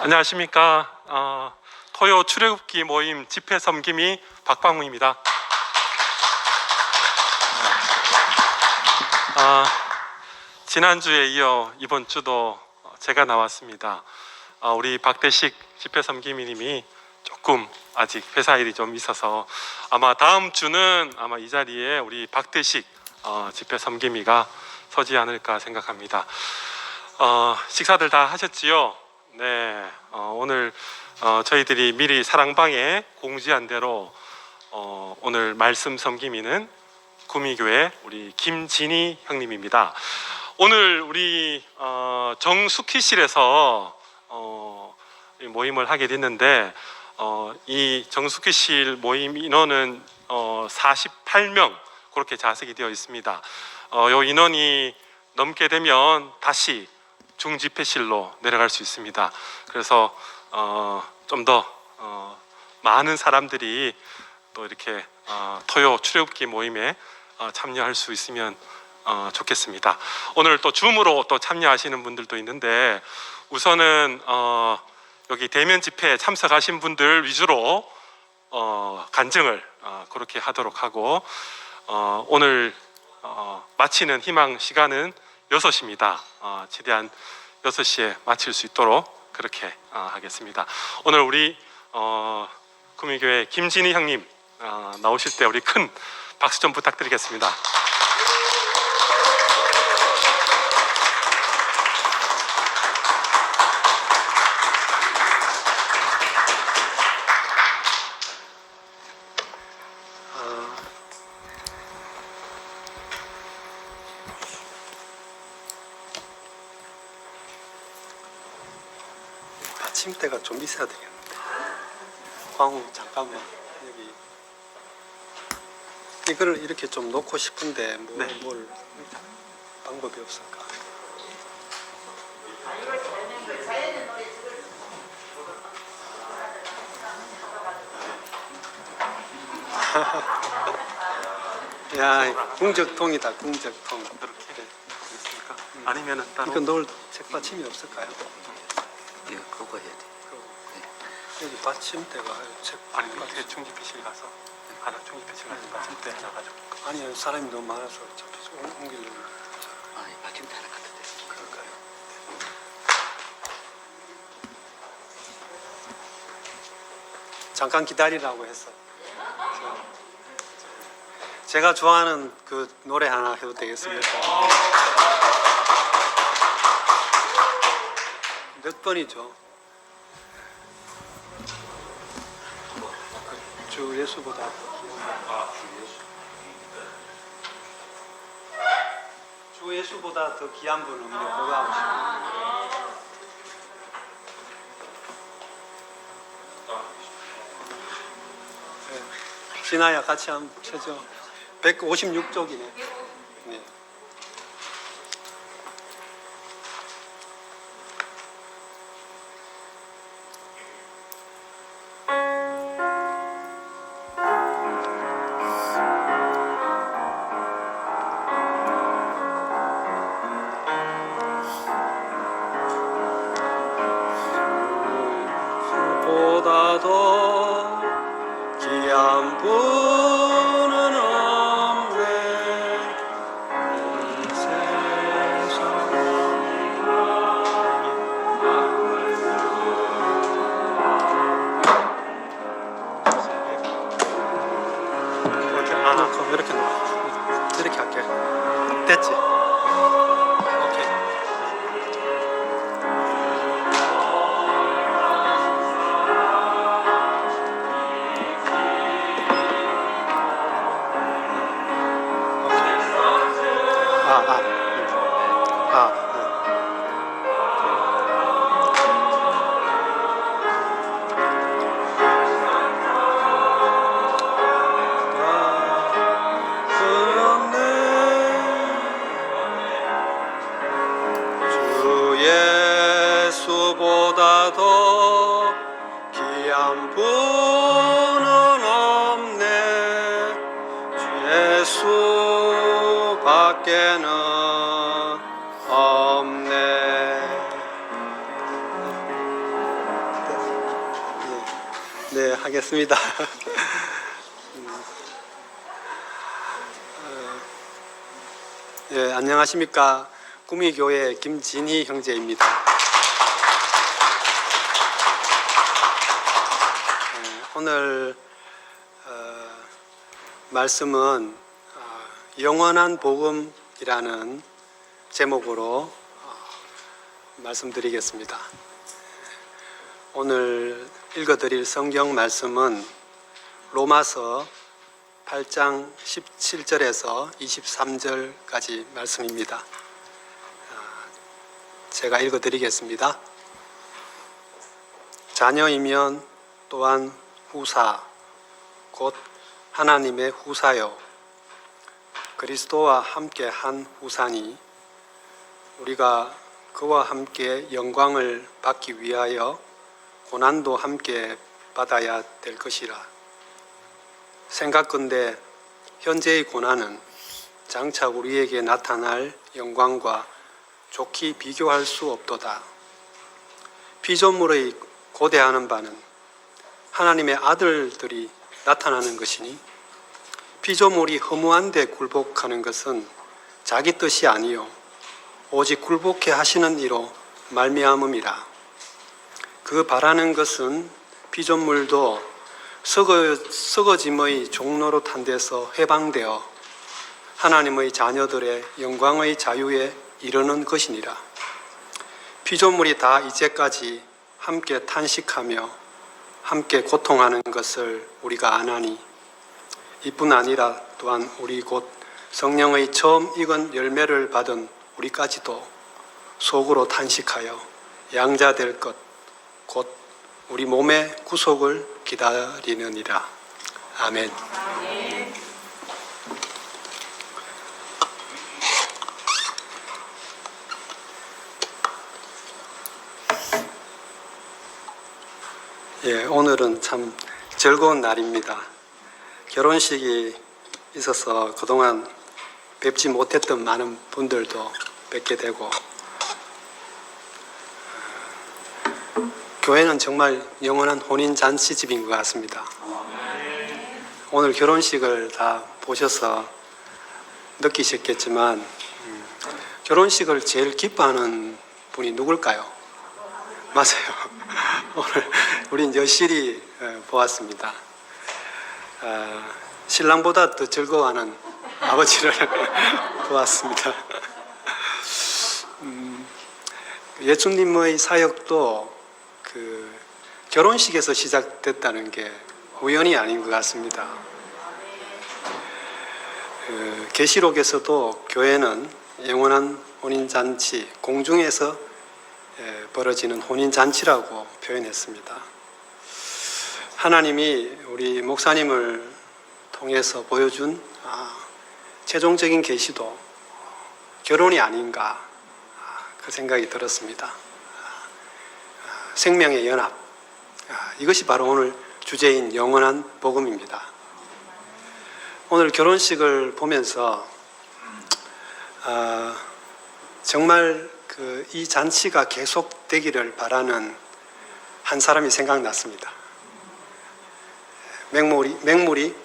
안녕하십니까. 토요 출애굽기 모임 집회 섬김이 박방무입니다. 지난주에 이어 이번 주도 제가 나왔습니다. 우리 박대식 집회 섬김이님이 조금 아직 회사 일이 좀 있어서 아마 다음 주는 아마 이 자리에 우리 박대식 집회 섬김이가 서지 않을까 생각합니다. 식사들 다 하셨지요? 네. 오늘 저희들이 미리 사랑방에 공지한 대로 오늘 말씀 섬김이는 구미교회 우리 김진희 형님입니다. 오늘 우리 정숙희실에서 모임을 하게 됐는데 이 정숙희실 모임 인원은 48명 그렇게 자석이 되어 있습니다. 요 인원이 넘게 되면 다시 중집회실로 내려갈 수 있습니다. 그래서 좀 더 많은 사람들이 또 이렇게 토요 출애굽기 모임에 참여할 수 있으면 좋겠습니다. 오늘 또 줌으로 또 참여하시는 분들도 있는데 우선은 여기 대면 집회에 참석하신 분들 위주로 간증을 그렇게 하도록 하고 오늘 마치는 희망 시간은 6시입니다. 최대한 6시에 마칠 수 있도록 그렇게 하겠습니다. 오늘 우리 구미교회 김진희 형님 나오실 때 우리 큰 박수 좀 부탁드리겠습니다. 받침대가 좀 있어야 되겠는데. 광우 잠깐만 여기 이거를 이렇게 좀 놓고 싶은데 뭘 방법이 없을까? 야, 궁적통이다, 궁적통. 이렇게 있습니까? 아니면은 따로 이거 놓을 책받침이 없을까요? 이거 그거 해야 돼. 여기 받침대가 아니 밑에 중집회실 가서 하나 중집회실 가서 받침대 하나 가지고 아니 사람이 너무 많아서 어차피 옮기려고. 아, 이 받침대 하나 갖다 대. 그럴까요? 잠깐 기다리라고 했어. 제가 좋아하는 그 노래 하나 해도 되겠습니까? 몇 번이죠? 주 예수보다 주 예수보다 더 귀한 분은 우리 그거 하고 싶어요. 네. 진아야 같이 한번 쳐줘. 156쪽이네. 네. 보다도 귀한 분은 없네 이 세상. 이렇게 놓고 이렇게 할게. 됐지? 오케이. 예수보다도 귀한 분은 없네 주 예수밖에는 없네. 네, 하겠습니다. 예, 안녕하십니까. 구미교회 김진희 형제입니다. 오늘 말씀은 영원한 복음이라는 제목으로 말씀드리겠습니다. 오늘 읽어드릴 성경 말씀은 로마서 8장 17절에서 23절까지 말씀입니다. 제가 읽어드리겠습니다. 자녀이면 또한 후사, 곧 하나님의 후사요, 그리스도와 함께 한 후사니 우리가 그와 함께 영광을 받기 위하여 고난도 함께 받아야 될 것이라. 생각건대 현재의 고난은 장차 우리에게 나타날 영광과 좋게 비교할 수 없도다. 피조물의 고대하는 바는 하나님의 아들들이 나타나는 것이니 피조물이 허무한 데 굴복하는 것은 자기 뜻이 아니요 오직 굴복해 하시는 이로 말미암음이라. 그 바라는 것은 피조물도 썩어짐의 종로로 탄 데서 해방되어 하나님의 자녀들의 영광의 자유에 이르는 것이니라. 피조물이 다 이제까지 함께 탄식하며 함께 고통하는 것을 우리가 아나니 이뿐 아니라 또한 우리 곧 성령의 처음 익은 열매를 받은 우리까지도 속으로 탄식하여 양자될 것 곧 우리 몸의 구속을 기다리느니라. 아멘. 예, 오늘은 참 즐거운 날입니다. 결혼식이 있어서 그동안 뵙지 못했던 많은 분들도 뵙게 되고, 교회는 정말 영원한 혼인잔치집인 것 같습니다. 오늘 결혼식을 다 보셔서 느끼셨겠지만 결혼식을 제일 기뻐하는 분이 누굴까요? 맞아요. 오늘 우린 여실히 보았습니다. 신랑보다 더 즐거워하는 아버지를 보았습니다. 예수님의 사역도 그 결혼식에서 시작됐다는 게 우연이 아닌 것 같습니다. 계시록에서도 교회는 영원한 혼인잔치, 공중에서 벌어지는 혼인잔치라고 표현했습니다. 하나님이 우리 목사님을 통해서 보여준 최종적인 계시도 결혼이 아닌가 그 생각이 들었습니다. 생명의 연합, 이것이 바로 오늘 주제인 영원한 복음입니다. 오늘 결혼식을 보면서 정말 이 잔치가 계속되기를 바라는 한 사람이 생각났습니다. 맹물이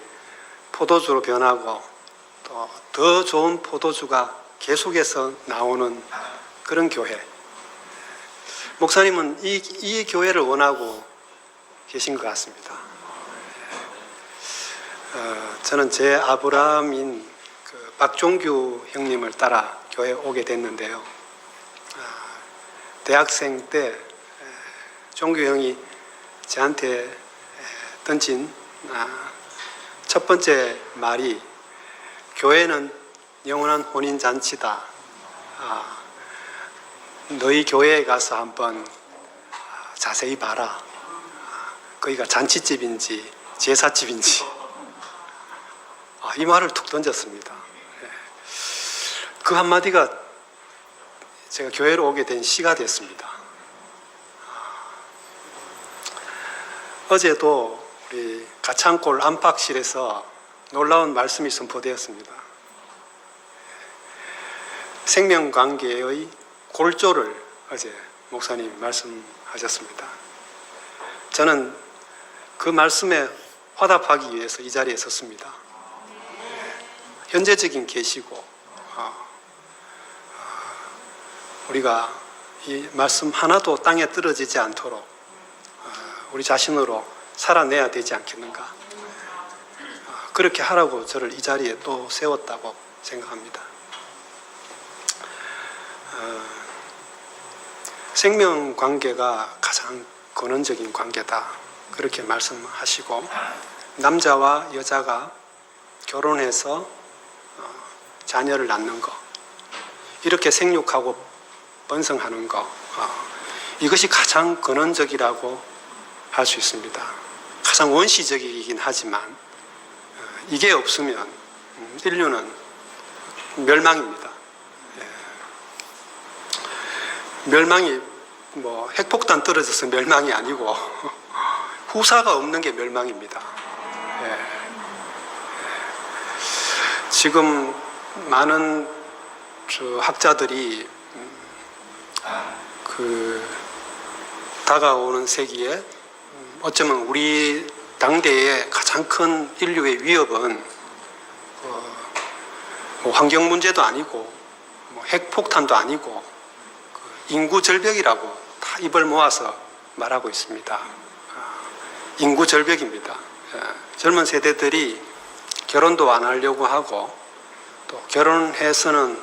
포도주로 변하고 또 더 좋은 포도주가 계속해서 나오는 그런 교회. 목사님은 이 교회를 원하고 계신 것 같습니다. 저는 제 아브라함인 그 박종규 형님을 따라 교회에 오게 됐는데요. 대학생 때 종규 형이 저한테 던진 첫 번째 말이 교회는 영원한 혼인잔치다. 너희 교회에 가서 한번 자세히 봐라. 거기가 잔치집인지 제사집인지. 이 말을 툭 던졌습니다. 그 한마디가 제가 교회로 오게 된 시가 됐습니다. 어제도 우리 가창골 안팎실에서 놀라운 말씀이 선포되었습니다. 생명관계의 골조를 어제 목사님 말씀하셨습니다. 저는 그 말씀에 화답하기 위해서 이 자리에 섰습니다. 현재적인 계시고 우리가 이 말씀 하나도 땅에 떨어지지 않도록 우리 자신으로 살아내야 되지 않겠는가. 그렇게 하라고 저를 이 자리에 또 세웠다고 생각합니다. 생명 관계가 가장 근원적인 관계다. 그렇게 말씀하시고 남자와 여자가 결혼해서 자녀를 낳는 것, 이렇게 생육하고 번성하는 것, 이것이 가장 근원적이라고 할 수 있습니다. 가장 원시적이긴 하지만 이게 없으면 인류는 멸망입니다. 멸망이 뭐 핵폭탄 떨어져서 멸망이 아니고 후사가 없는 게 멸망입니다. 지금 많은 학자들이 다가오는 세기에 어쩌면 우리 당대의 가장 큰 인류의 위협은 환경 문제도 아니고 핵폭탄도 아니고 인구 절벽이라고 다 입을 모아서 말하고 있습니다. 인구 절벽입니다. 젊은 세대들이 결혼도 안 하려고 하고 또 결혼해서는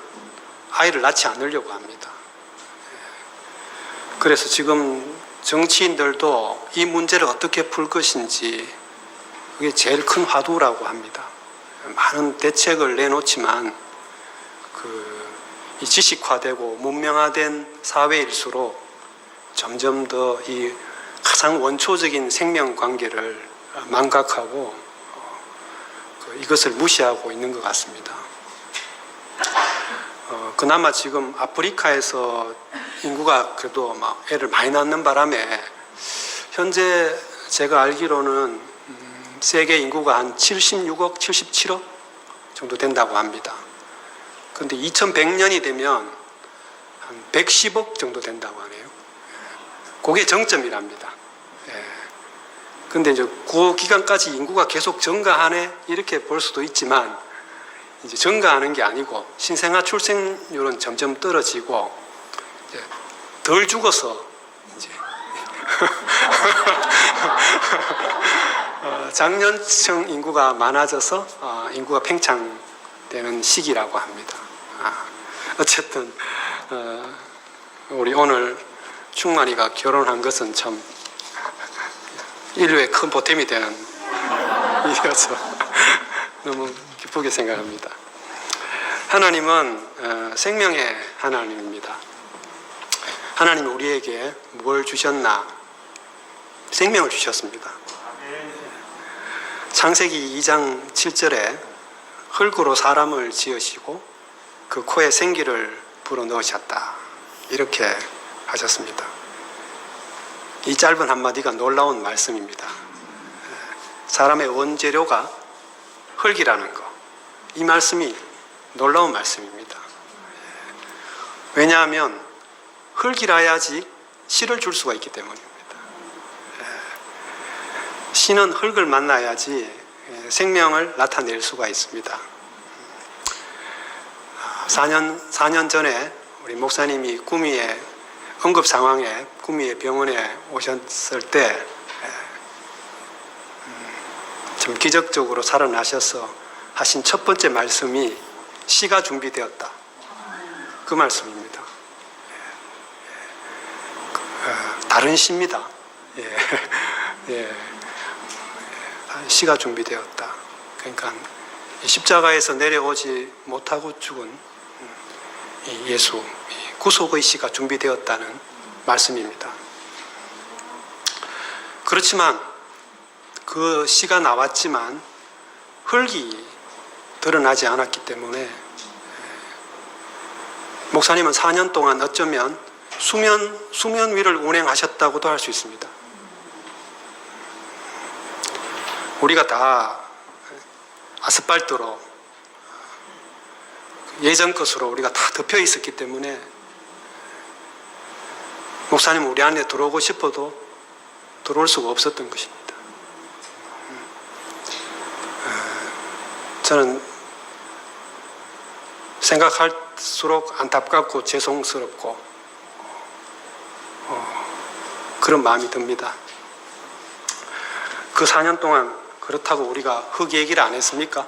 아이를 낳지 않으려고 합니다. 그래서 지금 정치인들도 이 문제를 어떻게 풀 것인지 그게 제일 큰 화두라고 합니다. 많은 대책을 내놓지만 이 지식화되고 문명화된 사회일수록 점점 더 이 가장 원초적인 생명 관계를 망각하고 이것을 무시하고 있는 것 같습니다. 그나마 지금 아프리카에서 인구가 그래도 막 애를 많이 낳는 바람에 현재 제가 알기로는 세계 인구가 한 76억, 77억 정도 된다고 합니다. 그런데 2100년이 되면 한 110억 정도 된다고 하네요. 그게 정점이랍니다. 그런데 이제 그 기간까지 인구가 계속 증가하네 이렇게 볼 수도 있지만 이제 증가하는 게 아니고 신생아 출생률은 점점 떨어지고 이제 덜 죽어서 이제 장년층 인구가 많아져서 인구가 팽창되는 시기라고 합니다. 어쨌든 우리 오늘 충만이가 결혼한 것은 참 인류의 큰 보탬이 되는 일이어서 너무 기쁘게 생각합니다. 하나님은 생명의 하나님입니다. 하나님이 우리에게 뭘 주셨나? 생명을 주셨습니다. 창세기 2장 7절에 흙으로 사람을 지으시고 그 코에 생기를 불어넣으셨다. 이렇게 하셨습니다. 이 짧은 한마디가 놀라운 말씀입니다. 사람의 원재료가 흙이라는 것, 이 말씀이 놀라운 말씀입니다. 왜냐하면 흙이라야지 씨를 줄 수가 있기 때문입니다. 씨는 흙을 만나야지 생명을 나타낼 수가 있습니다. 4년 전에 우리 목사님이 구미에 응급 상황에 구미의 병원에 오셨을 때 좀 기적적으로 살아나셔서 하신 첫 번째 말씀이 씨가 준비되었다. 그 말씀입니다. 다른 씨입니다. 씨가 준비되었다. 그러니까 십자가에서 내려오지 못하고 죽은 예수, 구속의 씨가 준비되었다는 말씀입니다. 그렇지만 그 씨가 나왔지만 흙이 드러나지 않았기 때문에 목사님은 4년 동안 어쩌면 수면 위를 운행하셨다고도 할 수 있습니다. 우리가 다 아스팔트로 예전 것으로 우리가 다 덮여 있었기 때문에 목사님은 우리 안에 들어오고 싶어도 들어올 수가 없었던 것입니다. 저는 생각할수록 안타깝고 죄송스럽고 그런 마음이 듭니다. 그 4년 동안 그렇다고 우리가 흙 얘기를 안 했습니까?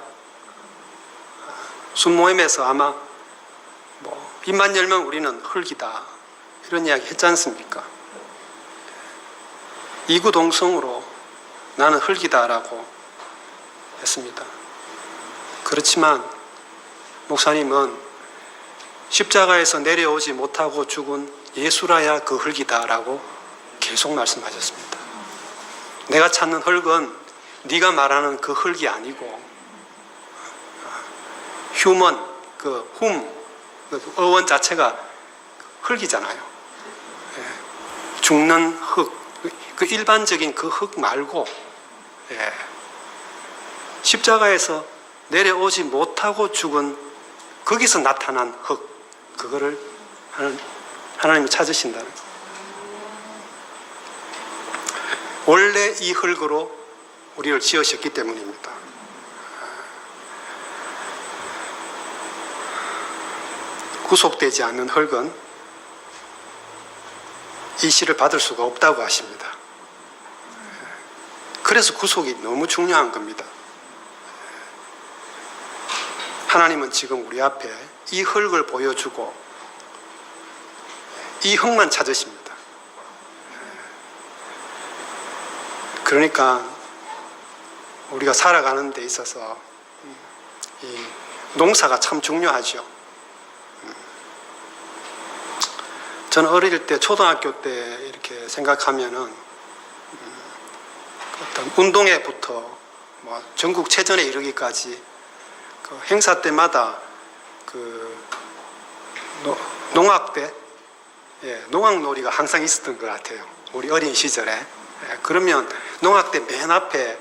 순모임에서 아마 입만 열면 우리는 흙이다 이런 이야기 했지 않습니까? 이구동성으로 나는 흙이다라고 했습니다. 그렇지만 목사님은 십자가에서 내려오지 못하고 죽은 예수라야 그 흙이다라고 계속 말씀하셨습니다. 내가 찾는 흙은 네가 말하는 그 흙이 아니고 휴먼, 그 어원 자체가 흙이잖아요. 죽는 흙, 그 일반적인 그 흙 말고 십자가에서 내려오지 못하고 죽은 거기서 나타난 흙, 그거를 하나님이 찾으신다는 거. 원래 이 흙으로 우리를 지으셨기 때문입니다. 구속되지 않는 흙은 이 씨를 받을 수가 없다고 하십니다. 그래서 구속이 너무 중요한 겁니다. 하나님은 지금 우리 앞에 이 흙을 보여주고 이 흙만 찾으십니다. 그러니까 우리가 살아가는 데 있어서 이 농사가 참 중요하죠. 저는 어릴 때 초등학교 때 이렇게 생각하면은 어떤 운동회부터 전국 체전에 이르기까지 그 행사 때마다 그 농악 때 농악놀이가 항상 있었던 것 같아요. 우리 어린 시절에. 그러면 농악 때 맨 앞에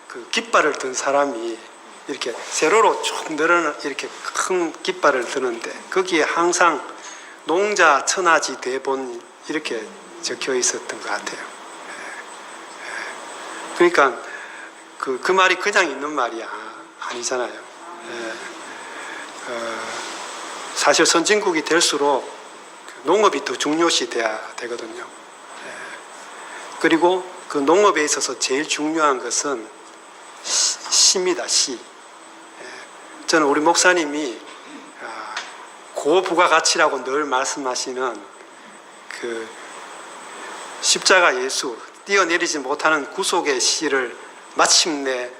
그 깃발을 든 사람이 이렇게 세로로 쭉 늘어나 이렇게 큰 깃발을 드는데 거기에 항상 농자 천하지 대본 이렇게 적혀 있었던 것 같아요. 그러니까 그 말이 그냥 있는 말이 아니잖아요. 사실 선진국이 될수록 농업이 더 중요시 돼야 되거든요. 그리고 그 농업에 있어서 제일 중요한 것은 시입니다. 시. 저는 우리 목사님이 고부가가치라고 늘 말씀하시는 그 십자가 예수 뛰어내리지 못하는 구속의 시를 마침내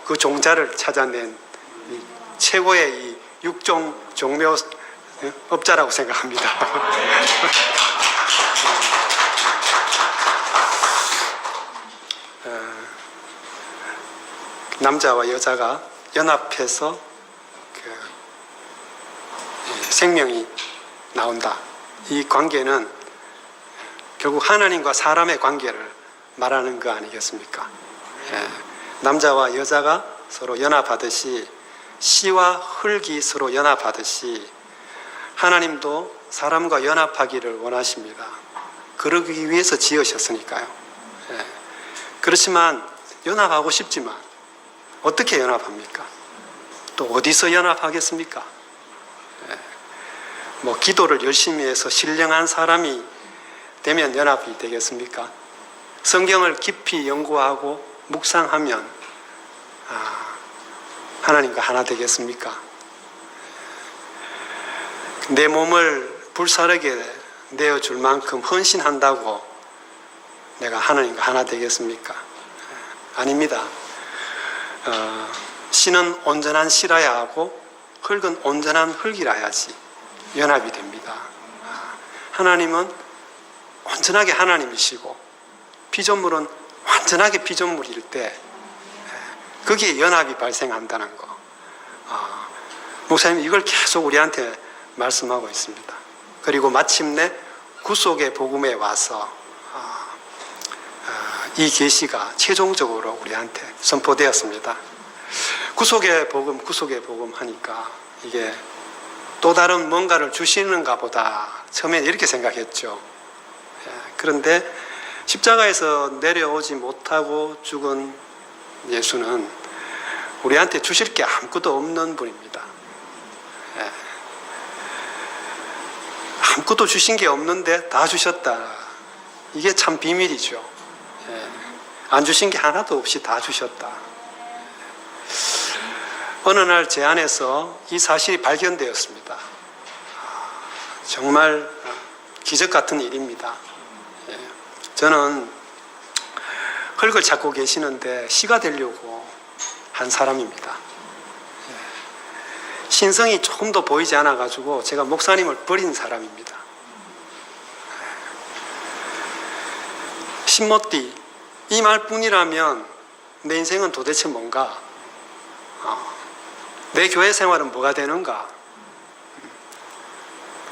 그 종자를 찾아낸 최고의 이 육종 종묘업자라고 생각합니다. 남자와 여자가 연합해서 생명이 나온다. 이 관계는 결국 하나님과 사람의 관계를 말하는 거 아니겠습니까? 남자와 여자가 서로 연합하듯이 씨와 흙이 서로 연합하듯이 하나님도 사람과 연합하기를 원하십니다. 그러기 위해서 지으셨으니까요. 그렇지만 연합하고 싶지만 어떻게 연합합니까? 또 어디서 연합하겠습니까? 기도를 열심히 해서 신령한 사람이 되면 연합이 되겠습니까? 성경을 깊이 연구하고 묵상하면 하나님과 하나 되겠습니까? 내 몸을 불사르게 내어줄 만큼 헌신한다고 내가 하나님과 하나 되겠습니까? 아닙니다. 씨는 온전한 씨라야 하고 흙은 온전한 흙이라야지 연합이 됩니다. 하나님은 온전하게 하나님이시고 피조물은 완전하게 피조물일 때 거기에 연합이 발생한다는 거. 목사님이 이걸 계속 우리한테 말씀하고 있습니다. 그리고 마침내 구속의 복음에 와서 이 계시가 최종적으로 우리한테 선포되었습니다. 구속의 복음 하니까 이게 또 다른 뭔가를 주시는가 보다 처음에 이렇게 생각했죠. 그런데 십자가에서 내려오지 못하고 죽은 예수는 우리한테 주실 게 아무것도 없는 분입니다. 예. 아무것도 주신 게 없는데 다 주셨다. 이게 참 비밀이죠. 예. 안 주신 게 하나도 없이 다 주셨다. 어느 날 제 안에서 이 사실이 발견되었습니다. 정말 기적 같은 일입니다. 예. 저는 흙을 찾고 계시는데 씨가 되려고 한 사람입니다. 예. 신성이 조금도 보이지 않아 가지고 제가 목사님을 버린 사람입니다. 신모띠, 이 말뿐이라면 내 인생은 도대체 뭔가, 내 교회 생활은 뭐가 되는가.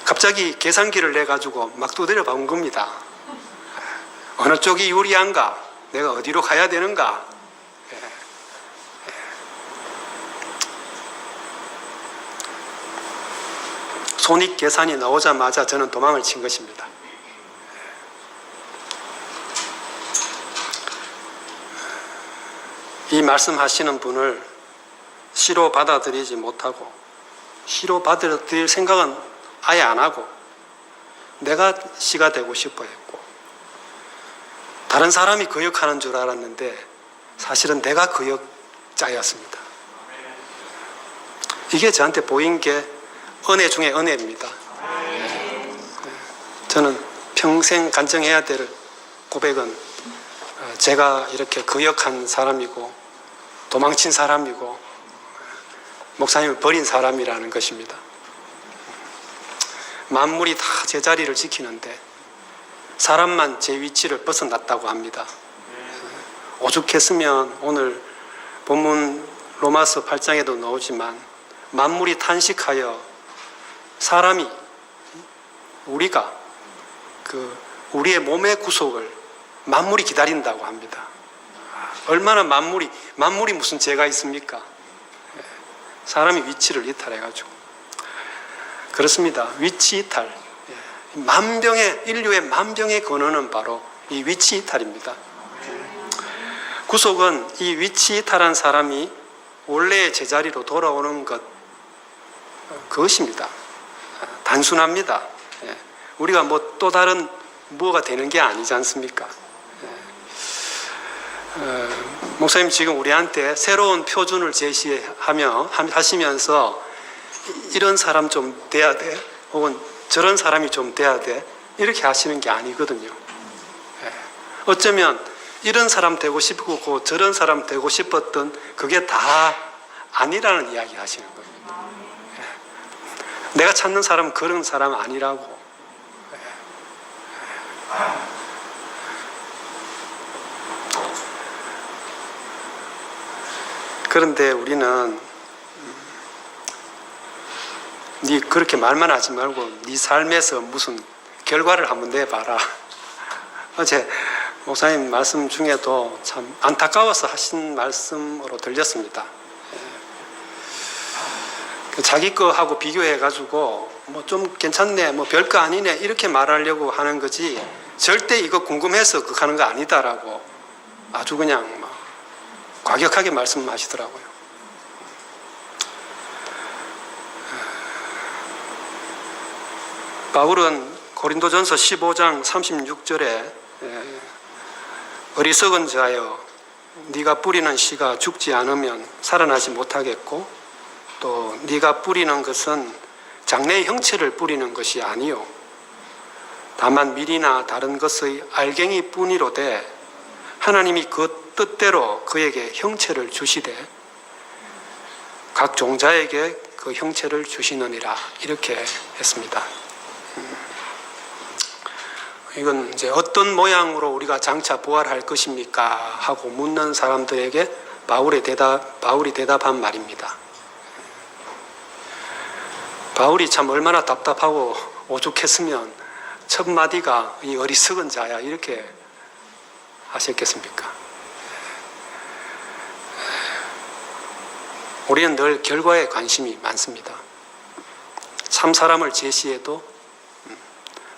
갑자기 계산기를 내 가지고 막 두드려 본 겁니다. 어느 쪽이 유리한가, 내가 어디로 가야 되는가. 손익 계산이 나오자마자 저는 도망을 친 것입니다. 이 말씀하시는 분을 시로 받아들이지 못하고, 시로 받아들일 생각은 아예 안 하고, 내가 시가 되고 싶어 했고, 다른 사람이 그 역하는 줄 알았는데 사실은 내가 그 역자였습니다. 이게 저한테 보인 게 은혜 중에 은혜입니다. 저는 평생 간증해야 될 고백은 제가 이렇게 거역한 사람이고 도망친 사람이고 목사님을 버린 사람이라는 것입니다. 만물이 다 제 자리를 지키는데 사람만 제 위치를 벗어났다고 합니다. 오죽했으면 오늘 본문 로마서 8장에도 나오지만 만물이 탄식하여 사람이, 우리가 우리의 몸의 구속을 만물이 기다린다고 합니다. 얼마나 만물이 무슨 죄가 있습니까? 사람이 위치를 이탈해가지고. 그렇습니다. 위치 이탈. 인류의 만병의 근원은 바로 이 위치 이탈입니다. 구속은 이 위치 이탈한 사람이 원래의 제자리로 돌아오는 그것입니다. 단순합니다. 우리가 뭐 또 다른 뭐가 되는 게 아니지 않습니까? 목사님 지금 우리한테 새로운 표준을 하시면서 이런 사람 좀 돼야 돼, 혹은 저런 사람이 좀 돼야 돼, 이렇게 하시는 게 아니거든요. 어쩌면 이런 사람 되고 싶고 저런 사람 되고 싶었던 그게 다 아니라는 이야기 하시는 겁니다. 내가 찾는 사람은 그런 사람 아니라고. 그런데 우리는 네 그렇게 말만 하지 말고 네 삶에서 무슨 결과를 한번 내봐라. 어제 목사님 말씀 중에도 참 안타까워서 하신 말씀으로 들렸습니다. 자기 거하고 비교해가지고 뭐 좀 괜찮네, 뭐 별거 아니네, 이렇게 말하려고 하는 거지 절대 이거 궁금해서 그거 하는 거 아니다라고 아주 그냥 막 과격하게 말씀하시더라고요. 바울은 고린도전서 15장 36절에 어리석은 자여 네가 뿌리는 씨가 죽지 않으면 살아나지 못하겠고 또 네가 뿌리는 것은 장래의 형체를 뿌리는 것이 아니요 다만 밀이나 다른 것의 알갱이 뿐이로되 하나님이 그 뜻대로 그에게 형체를 주시되 각 종자에게 그 형체를 주시느니라, 이렇게 했습니다. 이건 이제 어떤 모양으로 우리가 장차 부활할 것입니까? 하고 묻는 사람들에게 바울이 대답한 말입니다. 바울이 참 얼마나 답답하고 오죽했으면 첫 마디가 이 어리석은 자야 이렇게 하셨겠습니까? 우리는 늘 결과에 관심이 많습니다. 참 사람을 제시해도,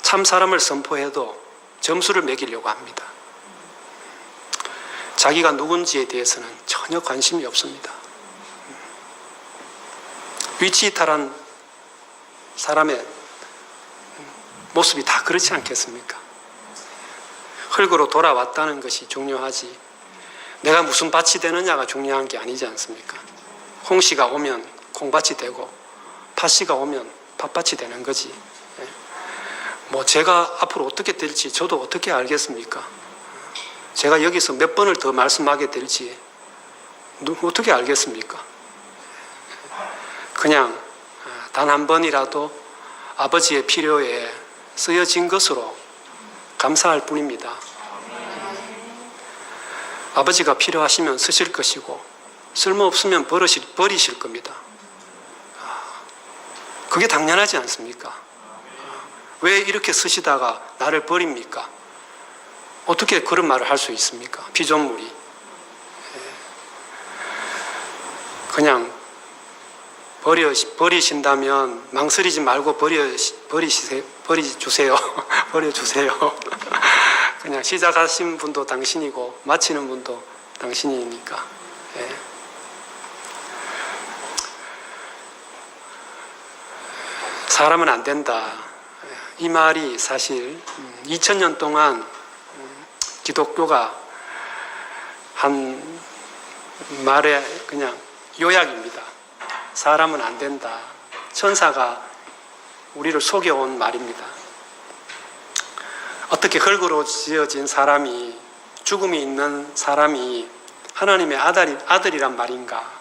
참 사람을 선포해도 점수를 매기려고 합니다. 자기가 누군지에 대해서는 전혀 관심이 없습니다. 위치이탈한 사람의 모습이 다 그렇지 않겠습니까? 흙으로 돌아왔다는 것이 중요하지, 내가 무슨 밭이 되느냐가 중요한 게 아니지 않습니까? 홍씨가 오면 콩밭이 되고 팥씨가 오면 팥밭이 되는 거지. 뭐 제가 앞으로 어떻게 될지 저도 어떻게 알겠습니까? 제가 여기서 몇 번을 더 말씀하게 될지 어떻게 알겠습니까? 그냥 단 한 번이라도 아버지의 필요에 쓰여진 것으로 감사할 뿐입니다. 아버지가 필요하시면 쓰실 것이고 쓸모없으면 버리실 겁니다. 그게 당연하지 않습니까? 왜 이렇게 쓰시다가 나를 버립니까? 어떻게 그런 말을 할 수 있습니까? 피조물이. 그냥 버리신다면 망설이지 말고 버려주세요. 버려주세요. 그냥 시작하신 분도 당신이고 마치는 분도 당신이니까. 사람은 안 된다. 이 말이 사실 2000년 동안 기독교가 한 말의 그냥 요약입니다. 사람은 안 된다. 천사가 우리를 속여온 말입니다. 어떻게 흙으로 지어진 사람이, 죽음이 있는 사람이 하나님의 아들이란 말인가?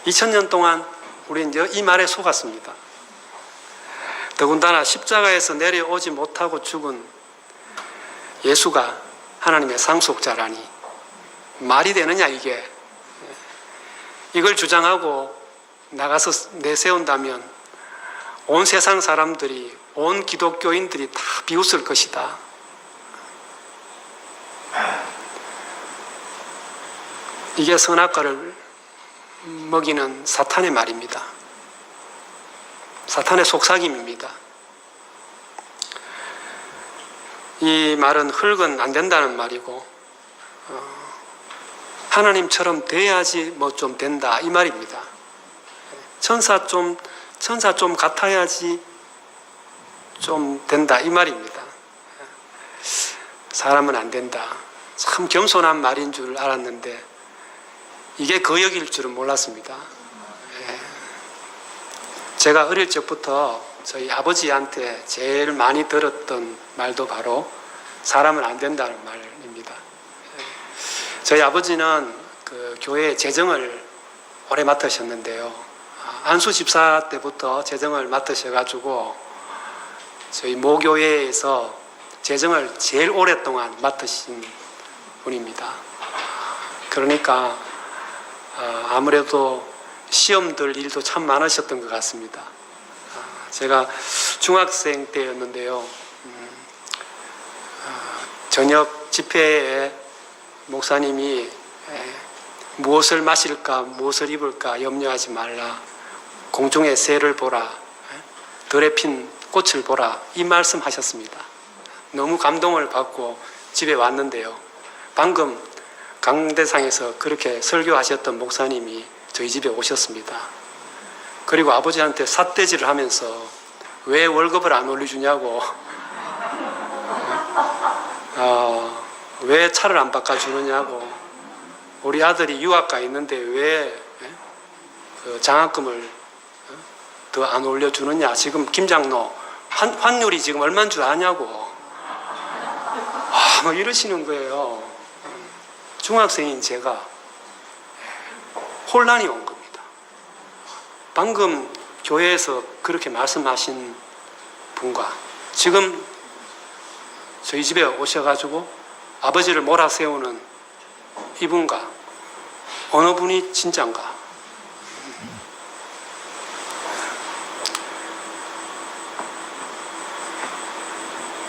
2000년 동안 우리는 이 말에 속았습니다. 더군다나 십자가에서 내려오지 못하고 죽은 예수가 하나님의 상속자라니 말이 되느냐 이게. 이걸 주장하고 나가서 내세운다면 온 세상 사람들이, 온 기독교인들이 다 비웃을 것이다. 이게 선악과를 먹이는 사탄의 말입니다. 사탄의 속삭임입니다. 이 말은 흙은 안 된다는 말이고 하나님처럼 돼야지 뭐 좀 된다 이 말입니다. 천사 좀 같아야지 좀 된다 이 말입니다. 사람은 안 된다. 참 겸손한 말인 줄 알았는데 이게 거역일 줄은 몰랐습니다. 제가 어릴 적부터 저희 아버지한테 제일 많이 들었던 말도 바로 사람은 안 된다는 말입니다. 저희 아버지는 그 교회 재정을 오래 맡으셨는데요. 안수 집사 때부터 재정을 맡으셔가지고 저희 모교회에서 재정을 제일 오랫동안 맡으신 분입니다. 그러니까 아무래도 시험들 일도 참 많으셨던 것 같습니다. 제가 중학생 때였는데요. 저녁 집회에 목사님이 무엇을 마실까 무엇을 입을까 염려하지 말라, 공중의 새를 보라, 들에 핀 꽃을 보라 이 말씀 하셨습니다. 너무 감동을 받고 집에 왔는데요. 방금 강대상에서 그렇게 설교하셨던 목사님이 저희 집에 오셨습니다. 그리고 아버지한테 삿대질을 하면서 왜 월급을 안 올려주냐고, 왜 차를 안 바꿔주느냐고, 우리 아들이 유학가 있는데 왜 그 장학금을 더 안 올려주느냐, 지금 김장로 환율이 지금 얼마인 줄 아냐고 뭐 이러시는 거예요. 중학생인 제가 혼란이 온 겁니다. 방금 교회에서 그렇게 말씀하신 분과 지금 저희 집에 오셔가지고 아버지를 몰아세우는 이분과 어느 분이 진짜인가?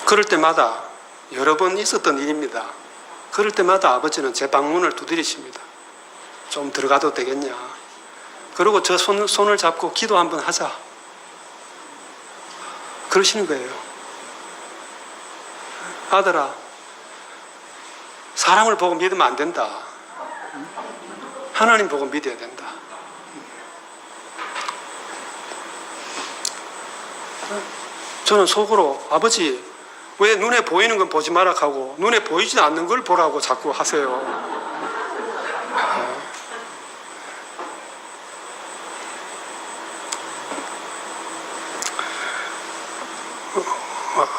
그럴 때마다 여러 번 있었던 일입니다. 그럴 때마다 아버지는 제 방문을 두드리십니다. 좀 들어가도 되겠냐? 그리고 저 손을 잡고 기도 한번 하자. 그러시는 거예요. 아들아, 사람을 보고 믿으면 안 된다. 하나님 보고 믿어야 된다. 저는 속으로 아버지 왜 눈에 보이는 건 보지 마라 하고 눈에 보이지 않는 걸 보라고 자꾸 하세요.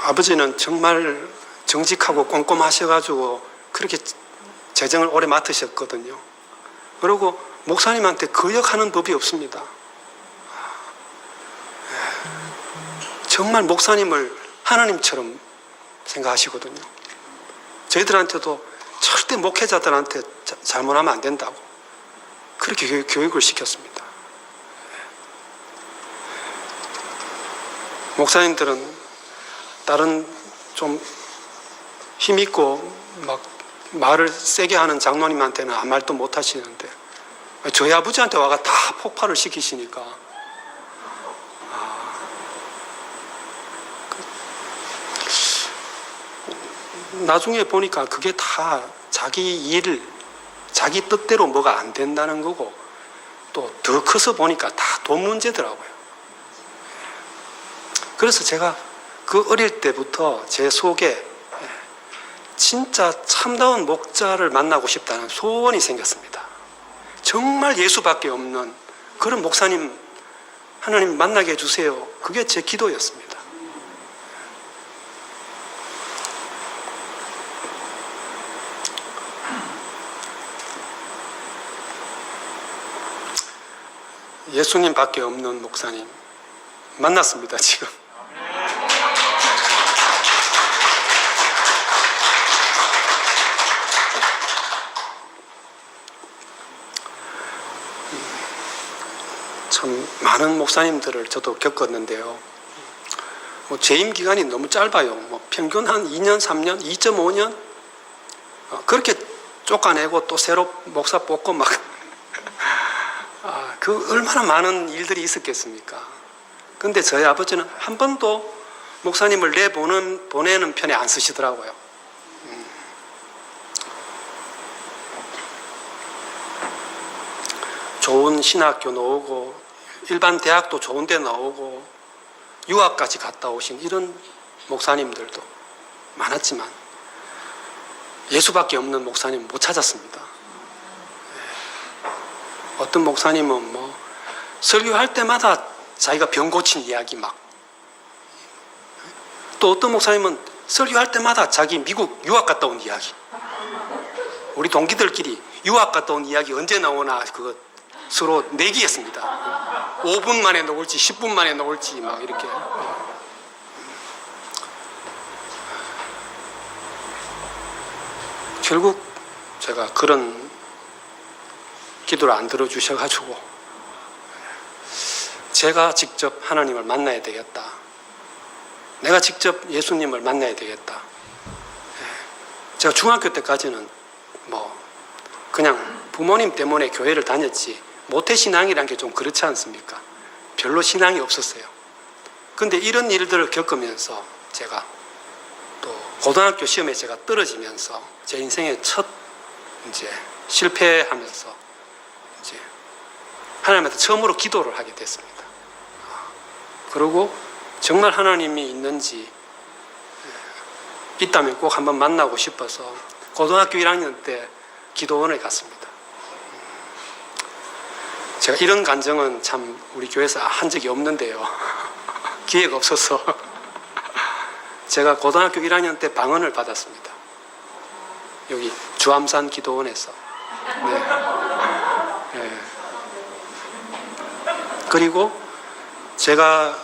아버지는 정말 정직하고 꼼꼼하셔가지고 그렇게 재정을 오래 맡으셨거든요. 그리고 목사님한테 거역하는 법이 없습니다. 정말 목사님을 하나님처럼 생각하시거든요. 저희들한테도 절대 목회자들한테 잘못하면 안 된다고 그렇게 교육을 시켰습니다. 목사님들은 다른 좀 힘있고 막 말을 세게 하는 장로님한테는 아무 말도 못 하시는데 저희 아버지한테 와가 다 폭발을 시키시니까 나중에 보니까 그게 다 자기 일, 자기 뜻대로 뭐가 안 된다는 거고 또 더 커서 보니까 다 돈 문제더라고요. 그래서 제가 그 어릴 때부터 제 속에 진짜 참다운 목자를 만나고 싶다는 소원이 생겼습니다. 정말 예수밖에 없는 그런 목사님 하나님 만나게 해주세요. 그게 제 기도였습니다. 예수님밖에 없는 목사님 만났습니다. 지금 참 많은 목사님들을 저도 겪었는데요. 재임 기간이 너무 짧아요. 평균 한 2년, 3년, 2.5년 그렇게 쫓아내고 또 새로 목사 뽑고 막 그 얼마나 많은 일들이 있었겠습니까? 근데 저희 아버지는 한 번도 목사님을 보내는 편에 안 쓰시더라고요. 좋은 신학교 나오고 일반 대학도 좋은 데 나오고 유학까지 갔다 오신 이런 목사님들도 많았지만 예수밖에 없는 목사님 못 찾았습니다. 어떤 목사님은 뭐 설교할 때마다 자기가 병 고친 이야기 막, 또 어떤 목사님은 설교할 때마다 자기 미국 유학 갔다 온 이야기, 우리 동기들끼리 유학 갔다 온 이야기 언제 나오나 그거 서로 내기했습니다. 5분 만에 나올지 10분 만에 나올지 막 이렇게. 결국 제가 그런 기도를 안 들어주셔가지고 제가 직접 하나님을 만나야 되겠다. 내가 직접 예수님을 만나야 되겠다. 제가 중학교 때까지는 뭐 그냥 부모님 때문에 교회를 다녔지 모태신앙이라는 게 좀 그렇지 않습니까? 별로 신앙이 없었어요. 근데 이런 일들을 겪으면서 제가 또 고등학교 시험에 제가 떨어지면서 제 인생의 첫 이제 실패하면서 이제 하나님한테 처음으로 기도를 하게 됐습니다. 그리고 정말 하나님이 있는지 있다면 꼭 한번 만나고 싶어서 고등학교 1학년 때 기도원에 갔습니다. 제가 이런 간증은 참 우리 교회에서 한 적이 없는데요. 기회가 없어서 제가 고등학교 1학년 때 방언을 받았습니다. 여기 주암산 기도원에서. 네. 그리고 제가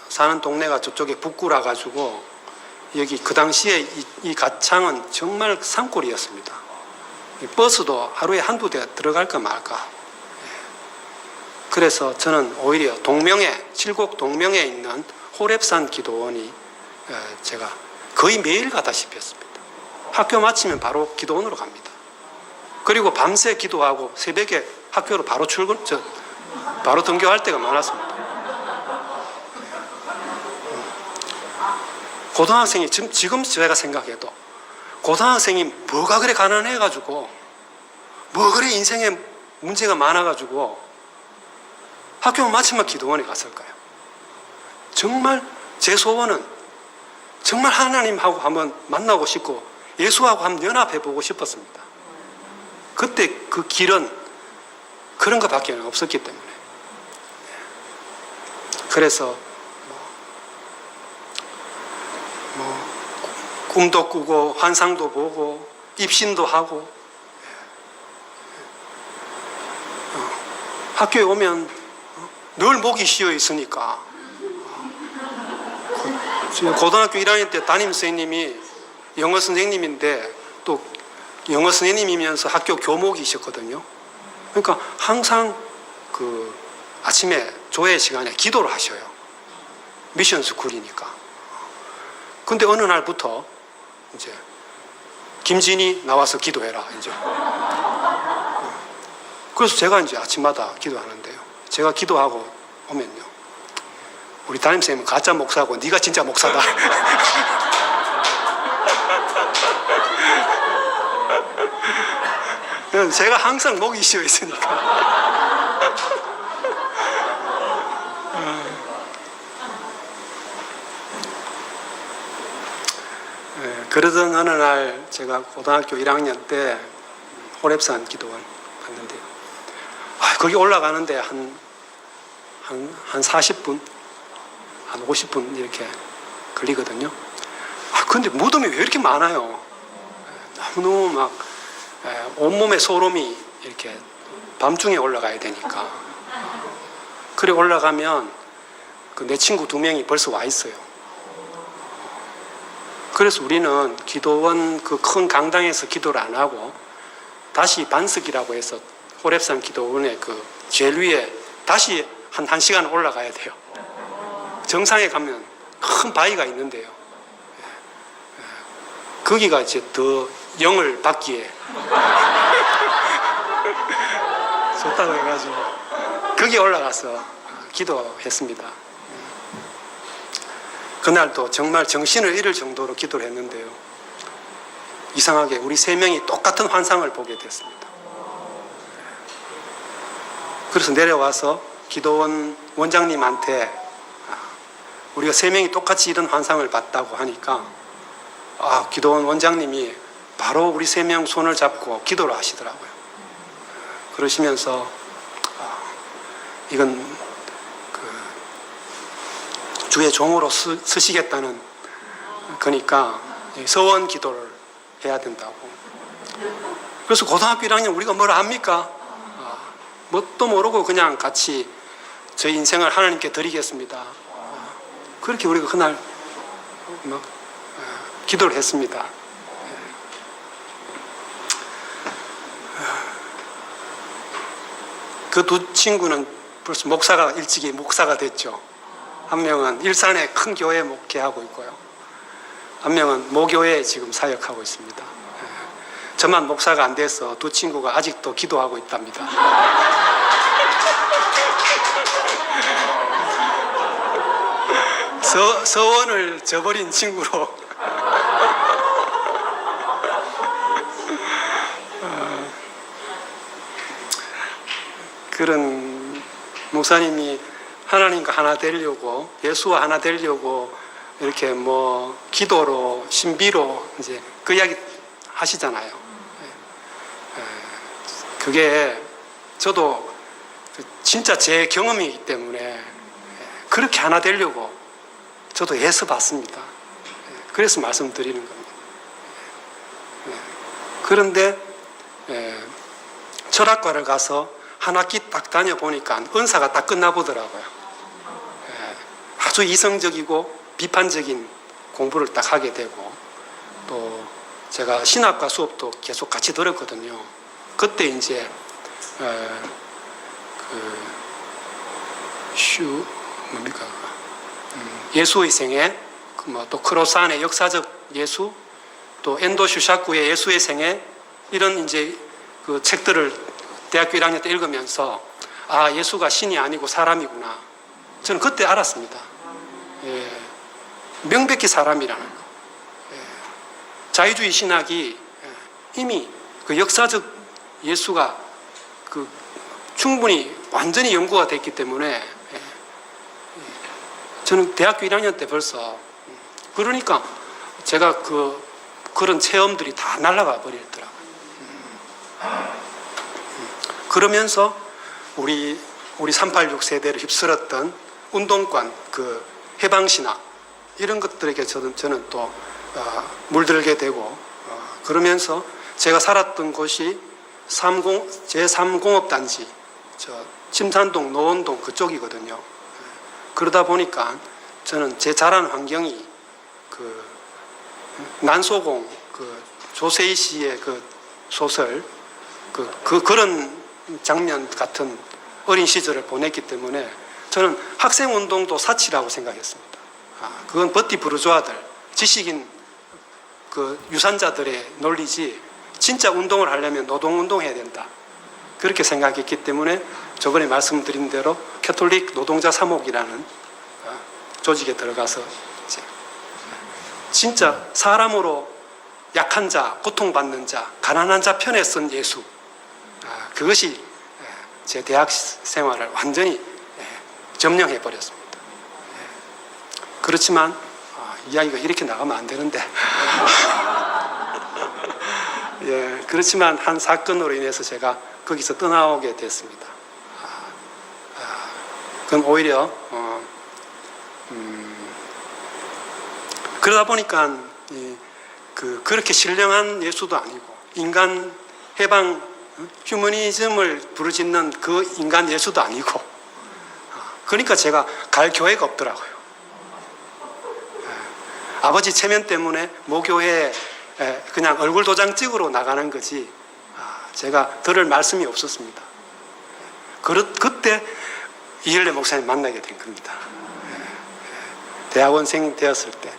사는 동네가 저쪽에 북구라 가지고 여기 그 당시에 이 가창은 정말 산골이었습니다. 버스도 하루에 한두 대 들어갈까 말까. 그래서 저는 오히려 칠곡 동명에 있는 호랩산 기도원이 제가 거의 매일 가다시피 했습니다. 학교 마치면 바로 기도원으로 갑니다. 그리고 밤새 기도하고 새벽에 학교로 바로 바로 등교할 때가 많았습니다. 고등학생이 지금 제가 생각해도 고등학생이 뭐가 그래 가난해가지고 뭐 그래 인생에 문제가 많아가지고 학교 마치면 기도원에 갔을까요? 정말 제 소원은 정말 하나님하고 한번 만나고 싶고 예수하고 한번 연합해 보고 싶었습니다. 그때 그 길은 그런 것밖에 없었기 때문에. 그래서 꿈도 꾸고 환상도 보고 입신도 하고 학교에 오면 늘 목이 쉬어 있으니까 고등학교 1학년 때 담임 선생님이 영어 선생님인데 또 영어 선생님이면서 학교 교목이셨거든요. 그러니까 항상 그 아침에 조회 시간에 기도를 하셔요. 미션 스쿨이니까. 근데 어느 날부터 이제 김진이 나와서 기도해라 이제. 그래서 제가 이제 아침마다 기도하는데요. 제가 기도하고 오면요. 우리 담임선생님은 가짜 목사고 네가 진짜 목사다. 제가 항상 목이 쉬어 있으니까. 그러던 어느 날 제가 고등학교 1학년 때 호랩산 기도원 갔는데요. 거기 올라가는데 한 40분, 한 50분 이렇게 걸리거든요. 근데 무덤이 왜 이렇게 많아요? 너무 막 온몸에 소름이 이렇게 밤중에 올라가야 되니까. 그래 올라가면 그 내 친구 2명이 벌써 와 있어요. 그래서 우리는 기도원 그 큰 강당에서 기도를 안 하고 다시 반석이라고 해서 호랩산 기도원의 그 제일 위에 다시 한 시간 올라가야 돼요. 정상에 가면 큰 바위가 있는데요. 거기가 이제 더 영을 받기에 좋다고 해가지고 거기 올라가서 기도했습니다. 그날도 정말 정신을 잃을 정도로 기도를 했는데요. 이상하게 우리 3명이 똑같은 환상을 보게 됐습니다. 그래서 내려와서 기도원 원장님한테 우리가 3명이 똑같이 이런 환상을 봤다고 하니까 기도원 원장님이 바로 우리 3명 손을 잡고 기도를 하시더라고요. 그러시면서 이건 주의 종으로 쓰시겠다는 거니까 서원 기도를 해야 된다고. 그래서 고등학교 1학년 우리가 뭘 합니까? 뭣도 모르고 그냥 같이 저희 인생을 하나님께 드리겠습니다. 그렇게 우리가 그날 막 기도를 했습니다. 그 2 친구는 벌써 목사가 일찍이 목사가 됐죠. 한 명은 일산의 큰 교회에 목회하고 있고요. 한 명은 모교회에 지금 사역하고 있습니다. 저만 목사가 안 돼서 2 친구가 아직도 기도하고 있답니다. 서원을 저버린 친구로. 그런 목사님이 하나님과 하나 되려고, 예수와 하나 되려고 이렇게 기도로 신비로 이제 그 이야기 하시잖아요. 그게 저도 진짜 제 경험이기 때문에 그렇게 하나 되려고 저도 애써 봤습니다. 그래서 말씀드리는 겁니다. 그런데 철학과를 가서 한 학기 딱 다녀보니까 은사가 딱 끝나보더라고요. 아주 이성적이고 비판적인 공부를 딱 하게 되고, 또 제가 신학과 수업도 계속 같이 들었거든요. 그때 이제 예수의 생애, 또 크로산의 역사적 예수, 또 엔도 슈샤쿠의 예수의 생애, 이런 이제 그 책들을 대학교 1학년 때 읽으면서 예수가 신이 아니고 사람이구나. 저는 그때 알았습니다. 명백히 사람이라는 거. 자유주의 신학이 이미 그 역사적 예수가 충분히 완전히 연구가 됐기 때문에 저는 대학교 1학년 때 벌써 그러니까 제가 그런 체험들이 다 날아가 버리더라고요. 그러면서 우리 386 세대를 휩쓸었던 운동권, 그 해방신화 이런 것들에게 저는 또 물들게 되고 그러면서 제가 살았던 곳이 제3공업단지 침산동, 노원동 그쪽이거든요. 그러다 보니까 저는 제 자란 환경이 그 난소공, 그 조세희 씨의 그 소설 그런 장면 같은 어린 시절을 보냈기 때문에 저는 학생운동도 사치라고 생각했습니다. 그건 버티 부르주아들, 지식인 그 유산자들의 논리지 진짜 운동을 하려면 노동운동 해야 된다. 그렇게 생각했기 때문에 저번에 말씀드린 대로 캐톨릭 노동자 사목이라는 조직에 들어가서 이제 진짜 사람으로 약한 자, 고통받는 자, 가난한 자 편에 선 예수, 그것이 제 대학 생활을 완전히 점령해 버렸습니다. 그렇지만 이야기가 이렇게 나가면 안 되는데 예, 그렇지만 한 사건으로 인해서 제가 거기서 떠나오게 됐습니다. 그건 오히려 그러다 보니까 그렇게 신령한 예수도 아니고 인간 해방 휴머니즘을 부르짖는 그 인간 예수도 아니고 그러니까 제가 갈 교회가 없더라고요. 아버지 체면 때문에 모교에 그냥 얼굴 도장 찍으러 나가는 거지 제가 들을 말씀이 없었습니다. 그때 이일래 목사님 만나게 된 겁니다. 대학원생 되었을 때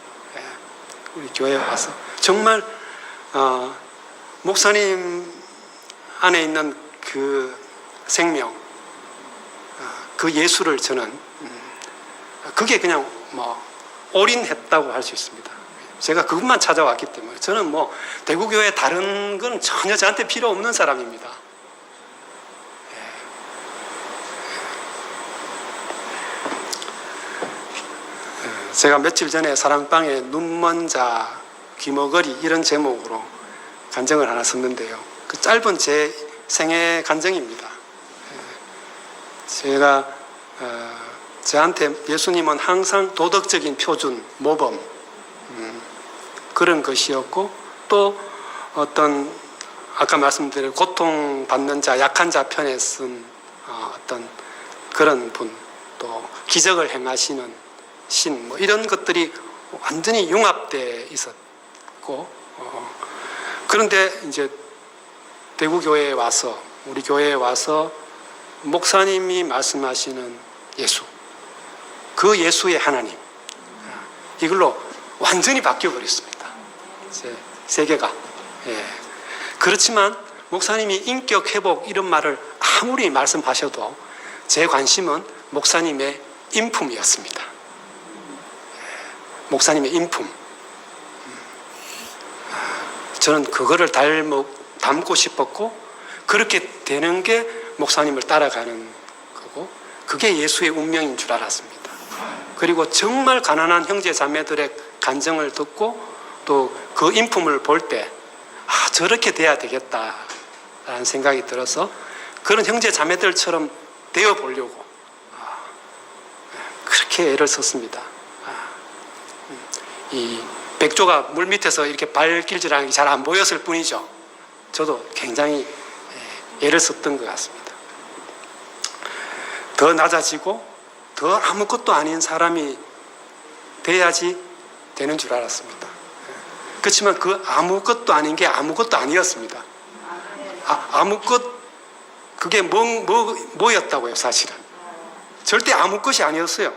우리 교회에 와서 정말 목사님 안에 있는 그 생명, 그 예수를 저는 그게 그냥 뭐 올인했다고 할 수 있습니다. 제가 그것만 찾아왔기 때문에 저는 뭐 대구교회 다른 건 전혀 저한테 필요 없는 사람입니다. 제가 며칠 전에 사랑방에 눈먼 자 귀머거리 이런 제목으로 간증을 하나 썼는데요. 그 짧은 제 생애 간증입니다. 제가 저한테 예수님은 항상 도덕적인 표준, 모범 그런 것이었고 또 어떤 아까 말씀드린 고통받는 자, 약한 자 편에 쓴 어떤 그런 분, 또 기적을 행하시는 신, 뭐 이런 것들이 완전히 융합되어 있었고 그런데 이제 대구교회에 와서 우리 교회에 와서 목사님이 말씀하시는 예수, 그 예수의 하나님 이걸로 완전히 바뀌어 버렸습니다. 제 세계가. 그렇지만 목사님이 인격 회복 이런 말을 아무리 말씀하셔도 제 관심은 목사님의 인품이었습니다. 목사님의 인품. 저는 그거를 담고 싶었고 그렇게 되는 게 목사님을 따라가는 거고 그게 예수의 운명인 줄 알았습니다. 그리고 정말 가난한 형제 자매들의 간증을 듣고 또 그 인품을 볼 때 저렇게 돼야 되겠다라는 생각이 들어서 그런 형제 자매들처럼 되어 보려고 그렇게 애를 썼습니다. 이 백조가 물 밑에서 이렇게 발길질하는 게 잘 안 보였을 뿐이죠. 저도 굉장히 애를 썼던 것 같습니다. 더 낮아지고 더 아무것도 아닌 사람이 돼야지 되는 줄 알았습니다. 그렇지만 그 아무것도 아닌 게 아무것도 아니었습니다. 그게 뭐였다고요, 사실은. 절대 아무 것이 아니었어요.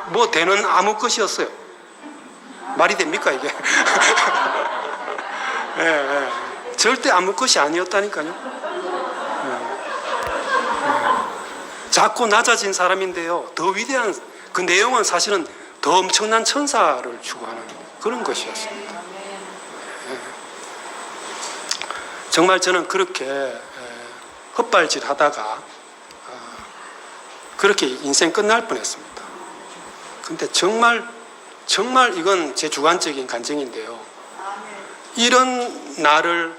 뭐 되는 아무 것이었어요. 말이 됩니까, 이게? 절대 아무 것이 아니었다니까요. 작고 낮아진 사람인데요. 더 위대한 그 내용은 사실은 더 엄청난 천사를 추구하는 그런 것이었습니다. 정말 저는 그렇게 헛발질하다가 그렇게 인생 끝날 뻔했습니다. 근데 정말 이건 제 주관적인 간증인데요. 이런 나를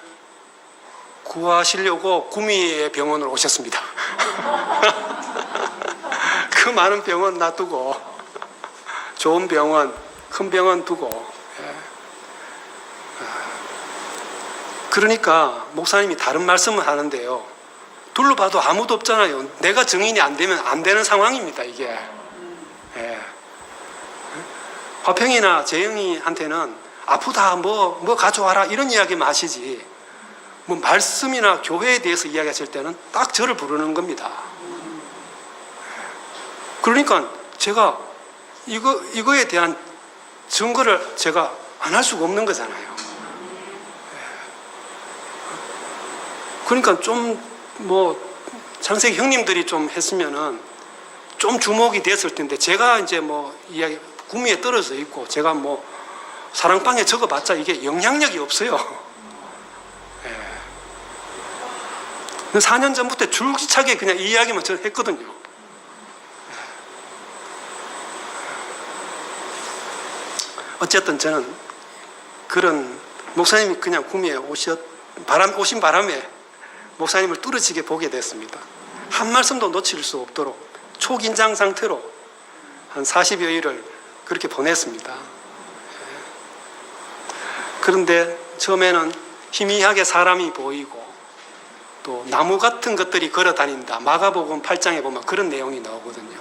구하시려고 구미의 병원으로 오셨습니다. 그 많은 병원 놔두고, 좋은 병원, 큰 병원 두고. 그러니까 목사님이 다른 말씀을 하는데요. 둘러봐도 아무도 없잖아요. 내가 증인이 안 되면 안 되는 상황입니다, 이게. 화평이나 재영이한테는 아프다, 뭐 가져와라, 이런 이야기 마시지. 뭐 말씀이나 교회에 대해서 이야기하실 때는 딱 저를 부르는 겁니다. 그러니까 제가 이거에 대한 증거를 제가 안 할 수가 없는 거잖아요. 그러니까 좀 뭐 창세기 형님들이 좀 했으면은 좀 주목이 됐을 텐데, 제가 이제 뭐 이야기 구미에 떨어져 있고 제가 뭐 사랑방에 적어봤자 이게 영향력이 없어요. 4년 전부터 줄기차게 그냥 이 이야기만 저는 했거든요. 어쨌든 저는 그런 목사님이 그냥 구미에 오신 바람에 목사님을 뚫어지게 보게 됐습니다. 한 말씀도 놓칠 수 없도록 초긴장 상태로 한 40여일을 그렇게 보냈습니다. 그런데 처음에는 희미하게 사람이 보이고 또 나무 같은 것들이 걸어 다닌다. 마가복음 8장에 보면 그런 내용이 나오거든요.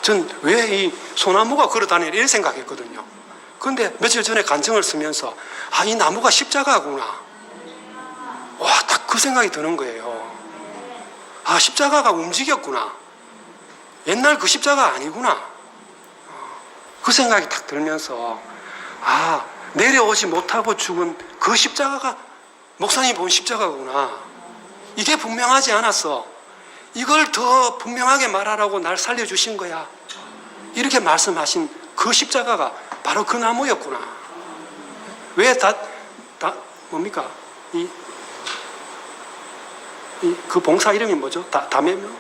전 왜 이 소나무가 걸어 다니나 이런 생각했거든요. 그런데 며칠 전에 간증을 쓰면서 이 나무가 십자가구나. 와, 딱 그 생각이 드는 거예요. 십자가가 움직였구나. 옛날 그 십자가 아니구나. 그 생각이 딱 들면서 내려오지 못하고 죽은 그 십자가가 목사님이 본 십자가구나. 이게 분명하지 않았어. 이걸 더 분명하게 말하라고 날 살려주신 거야. 이렇게 말씀하신 그 십자가가 바로 그 나무였구나. 왜 뭡니까? 그 봉사 이름이 뭐죠? 다매명?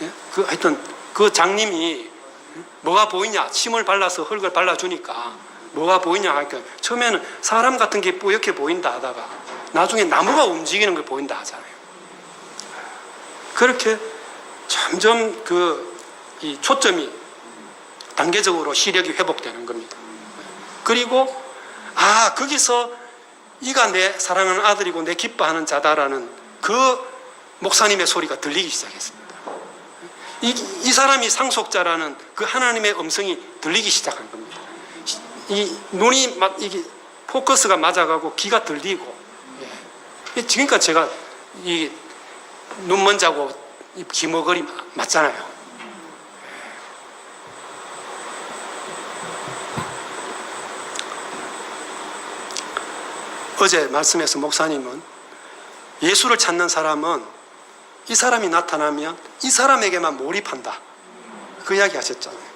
예? 하여튼 그 장님이 뭐가 보이냐? 침을 발라서 흙을 발라주니까 뭐가 보이냐 하니까 처음에는 사람 같은 게 뿌옇게 보인다 하다가 나중에 나무가 움직이는 걸 보인다 하잖아요. 그렇게 점점 이 초점이 단계적으로 시력이 회복되는 겁니다. 그리고 거기서 이가 내 사랑하는 아들이고 내 기뻐하는 자다라는 그 목사님의 소리가 들리기 시작했습니다. 이 사람이 상속자라는 그 하나님의 음성이 들리기 시작한 겁니다. 이 눈이 이게 포커스가 맞아가고 귀가 들리고. 그러니까 제가 이 눈먼자고 귀머거리 맞잖아요. 어제 말씀에서 목사님은 예수를 찾는 사람은 이 사람이 나타나면 이 사람에게만 몰입한다. 그 이야기 하셨잖아요.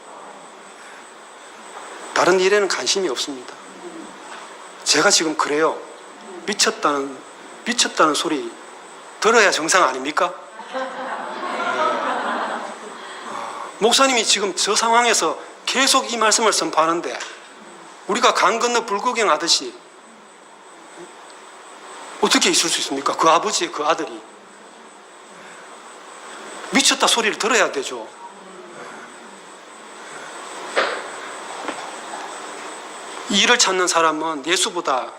다른 일에는 관심이 없습니다. 제가 지금 그래요. 미쳤다는 소리 들어야 정상 아닙니까? 목사님이 지금 저 상황에서 계속 이 말씀을 선포하는데 우리가 강 건너 불구경 하듯이 어떻게 있을 수 있습니까? 그 아버지의 그 아들이 미쳤다 소리를 들어야 되죠. 일을 찾는 사람은 예수보다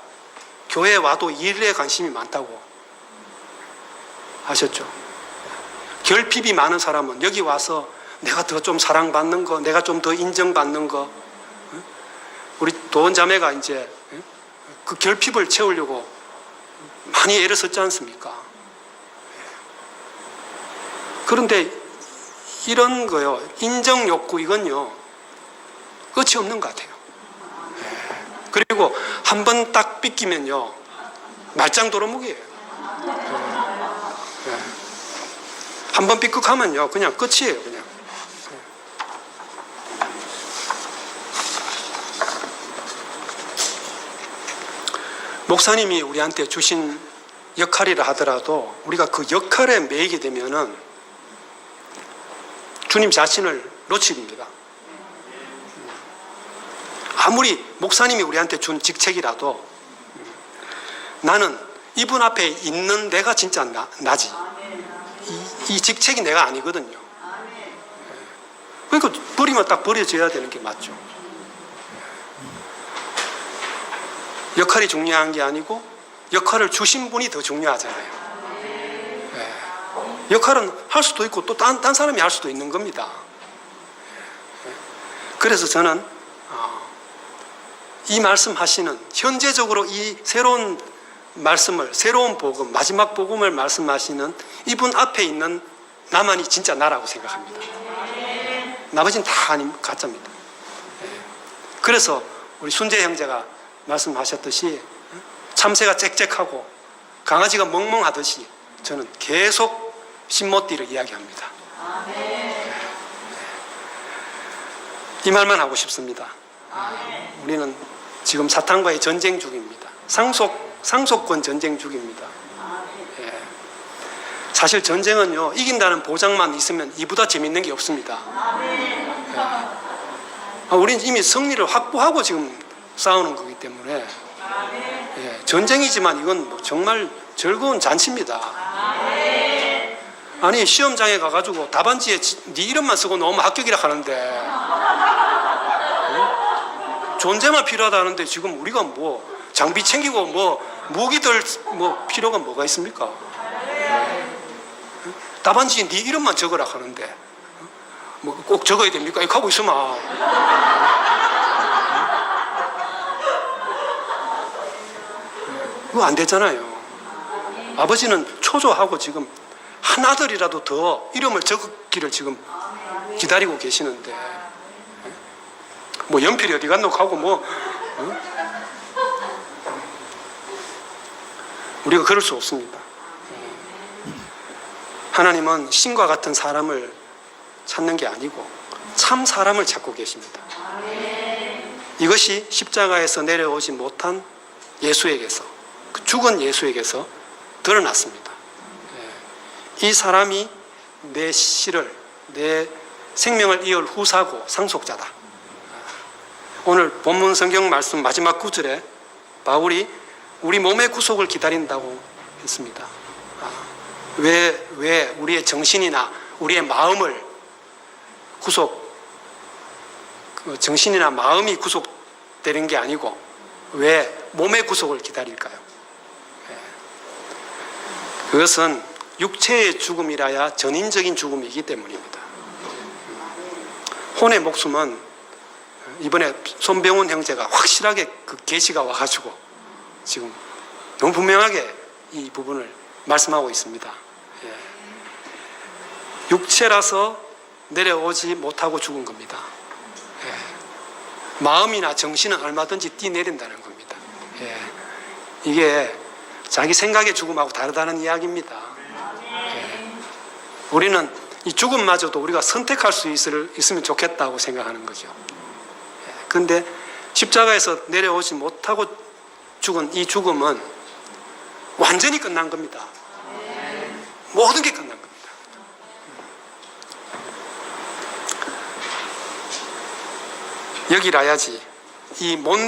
교회에 와도 일에 관심이 많다고 하셨죠. 결핍이 많은 사람은 여기 와서 내가 더 좀 사랑받는 거, 내가 좀 더 인정받는 거, 우리 도원 자매가 이제 그 결핍을 채우려고 많이 애를 썼지 않습니까? 그런데 이런 거요, 인정 욕구 이건요 끝이 없는 것 같아요. 그리고 한 번 딱 삐끼면요 말짱 도루묵이에요. 한 번 삐끗하면요 그냥 끝이에요. 그냥. 목사님이 우리한테 주신 역할이라 하더라도 우리가 그 역할에 매이게 되면은 주님 자신을 놓칩니다. 아무리 목사님이 우리한테 준 직책이라도 나는 이분 앞에 있는 내가 진짜 나지. 이 직책이 내가 아니거든요. 그러니까 버리면 딱 버려져야 되는 게 맞죠. 역할이 중요한 게 아니고 역할을 주신 분이 더 중요하잖아요. 역할은 할 수도 있고 또 딴 사람이 할 수도 있는 겁니다. 그래서 저는 이 말씀하시는 현재적으로 이 새로운 말씀을, 새로운 복음, 마지막 복음을 말씀하시는 이분 앞에 있는 나만이 진짜 나라고 생각합니다. 나머지는 다 가짜입니다. 그래서 우리 순재 형제가 말씀하셨듯이 참새가 짹짹하고 강아지가 멍멍하듯이 저는 계속 신모띠를 이야기합니다. 이 말만 하고 싶습니다. 우리는 지금 사탄과의 전쟁 중입니다. 상속권 전쟁 중입니다. 사실 전쟁은요, 이긴다는 보장만 있으면 이보다 재밌는 게 없습니다. 우리는 이미 승리를 확보하고 지금 싸우는 거기 때문에 전쟁이지만 이건 뭐 정말 즐거운 잔치입니다. 아니 시험장에 가가지고 답안지에 네 이름만 쓰고 넣으면 합격이라 하는데 존재만 필요하다는데 지금 우리가 뭐 장비 챙기고 뭐 무기들 뭐 필요가 뭐가 있습니까? 답안지에 네 이름만 적으라 하는데 뭐 꼭 적어야 됩니까? 이렇게 하고 있으면 그거 안 되잖아요. 아버지는 초조하고 지금 한 아들이라도 더 이름을 적기를 지금 기다리고 계시는데 뭐 연필이 어디 갔노 하고 뭐 우리가 그럴 수 없습니다. 하나님은 신과 같은 사람을 찾는 게 아니고 참 사람을 찾고 계십니다. 이것이 십자가에서 내려오지 못한 예수에게서, 죽은 예수에게서 드러났습니다. 이 사람이 내 씨를, 내 생명을 이을 후사고 상속자다. 오늘 본문 성경 말씀 마지막 구절에 바울이 우리 몸의 구속을 기다린다고 했습니다. 왜 우리의 정신이나 우리의 마음을 정신이나 마음이 구속되는 게 아니고 왜 몸의 구속을 기다릴까요? 그것은 육체의 죽음이라야 전인적인 죽음이기 때문입니다. 혼의 목숨은 이번에 손병훈 형제가 확실하게 그 계시가 와가지고 지금 너무 분명하게 이 부분을 말씀하고 있습니다. 육체라서 내려오지 못하고 죽은 겁니다. 마음이나 정신은 얼마든지 뛰내린다는 겁니다. 이게 자기 생각의 죽음하고 다르다는 이야기입니다. 우리는 이 죽음마저도 우리가 선택할 수 있으면 좋겠다고 생각하는 거죠. 그런데 십자가에서 내려오지 못하고 죽은 이 죽음은 완전히 끝난 겁니다. 모든 게 끝난 겁니다. 여기라야지, 이 못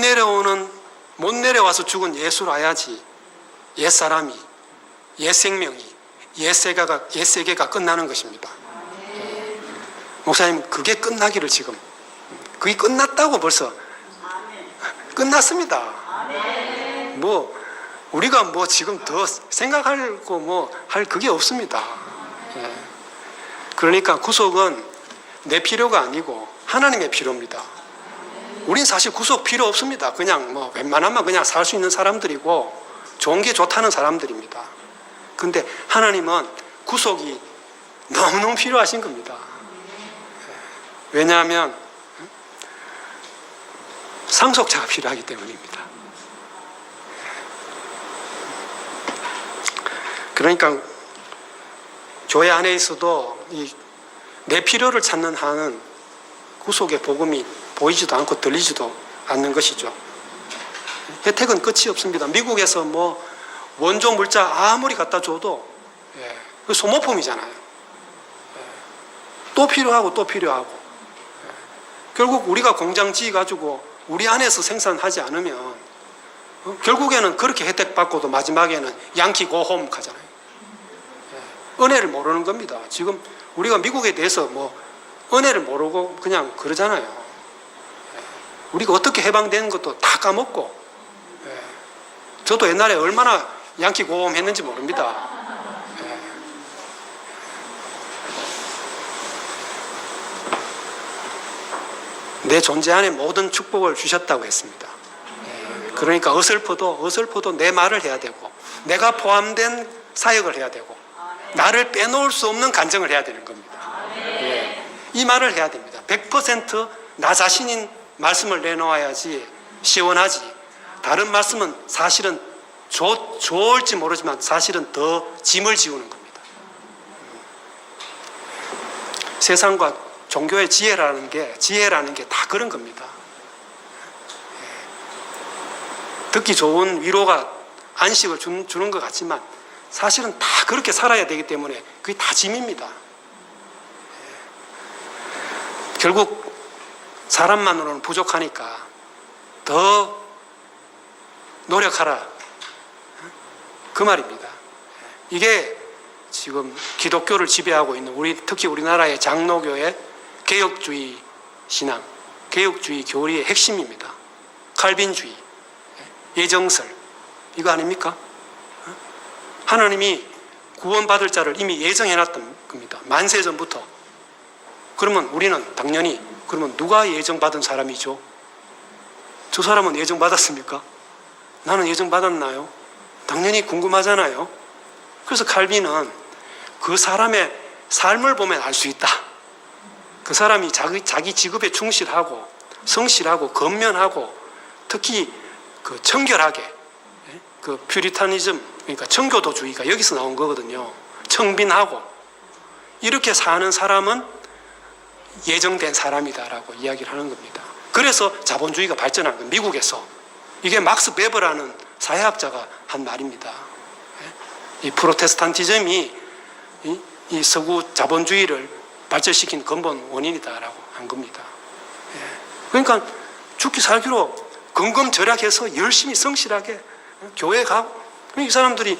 내려와서 죽은 예수라야지 옛사람이, 옛생명이, 옛세계가 끝나는 것입니다. 목사님, 그게 끝나기를 지금, 그게 끝났다고 벌써 끝났습니다. 뭐 우리가 뭐 지금 더 생각하고 뭐 할 그게 없습니다. 그러니까 구속은 내 필요가 아니고 하나님의 필요입니다. 우린 사실 구속 필요 없습니다. 그냥 뭐 웬만하면 그냥 살 수 있는 사람들이고 좋은 게 좋다는 사람들입니다. 근데 하나님은 구속이 너무너무 필요하신 겁니다. 왜냐하면 상속자가 필요하기 때문입니다. 그러니까 교회 안에 있어도 내 필요를 찾는 한은 구속의 복음이 보이지도 않고 들리지도 않는 것이죠. 혜택은 끝이 없습니다. 미국에서 뭐 원조 물자 아무리 갖다 줘도 그 소모품이잖아요. 또 필요하고 또 필요하고 결국 우리가 공장 지어가지고 우리 안에서 생산하지 않으면 결국에는 그렇게 혜택 받고도 마지막에는 양키 고홈 가잖아요. 은혜를 모르는 겁니다. 지금 우리가 미국에 대해서 뭐 은혜를 모르고 그냥 그러잖아요. 우리가 어떻게 해방되는 것도 다 까먹고. 저도 옛날에 얼마나 양키 고홈 했는지 모릅니다. 내 존재 안에 모든 축복을 주셨다고 했습니다. 그러니까 어설퍼도 내 말을 해야 되고, 내가 포함된 사역을 해야 되고, 나를 빼놓을 수 없는 간증을 해야 되는 겁니다. 이 말을 해야 됩니다. 100% 나 자신인 말씀을 내놓아야지 시원하지. 다른 말씀은 사실은 좋을지 모르지만 사실은 더 짐을 지우는 겁니다. 세상과 종교의 지혜라는 게 다 그런 겁니다. 듣기 좋은 위로가 안식을 주는 것 같지만 사실은 다 그렇게 살아야 되기 때문에 그게 다 짐입니다. 결국 사람만으로는 부족하니까 더 노력하라, 그 말입니다. 이게 지금 기독교를 지배하고 있는 특히 우리나라의 장로교의 개혁주의 신앙, 개혁주의 교리의 핵심입니다. 칼빈주의, 예정설, 이거 아닙니까? 하나님이 구원받을 자를 이미 예정해놨던 겁니다. 만세 전부터. 그러면 우리는 당연히 그러면 누가 예정받은 사람이죠? 저 사람은 예정받았습니까? 나는 예정받았나요? 당연히 궁금하잖아요. 그래서 칼빈은 그 사람의 삶을 보면 알 수 있다. 그 사람이 자기 직업에 충실하고 성실하고 건면하고 특히 그 청결하게, 그 퓨리타니즘, 그러니까 청교도주의가 여기서 나온 거거든요. 청빈하고 이렇게 사는 사람은 예정된 사람이다라고 이야기를 하는 겁니다. 그래서 자본주의가 발전한 겁니다. 미국에서. 이게 막스 베버라는 사회학자가 한 말입니다. 이 프로테스탄티즘이 이 서구 자본주의를 발전시킨 근본 원인이다라고 한 겁니다. 그러니까 죽기 살기로 근검절약해서 열심히 성실하게 교회 가고, 이 사람들이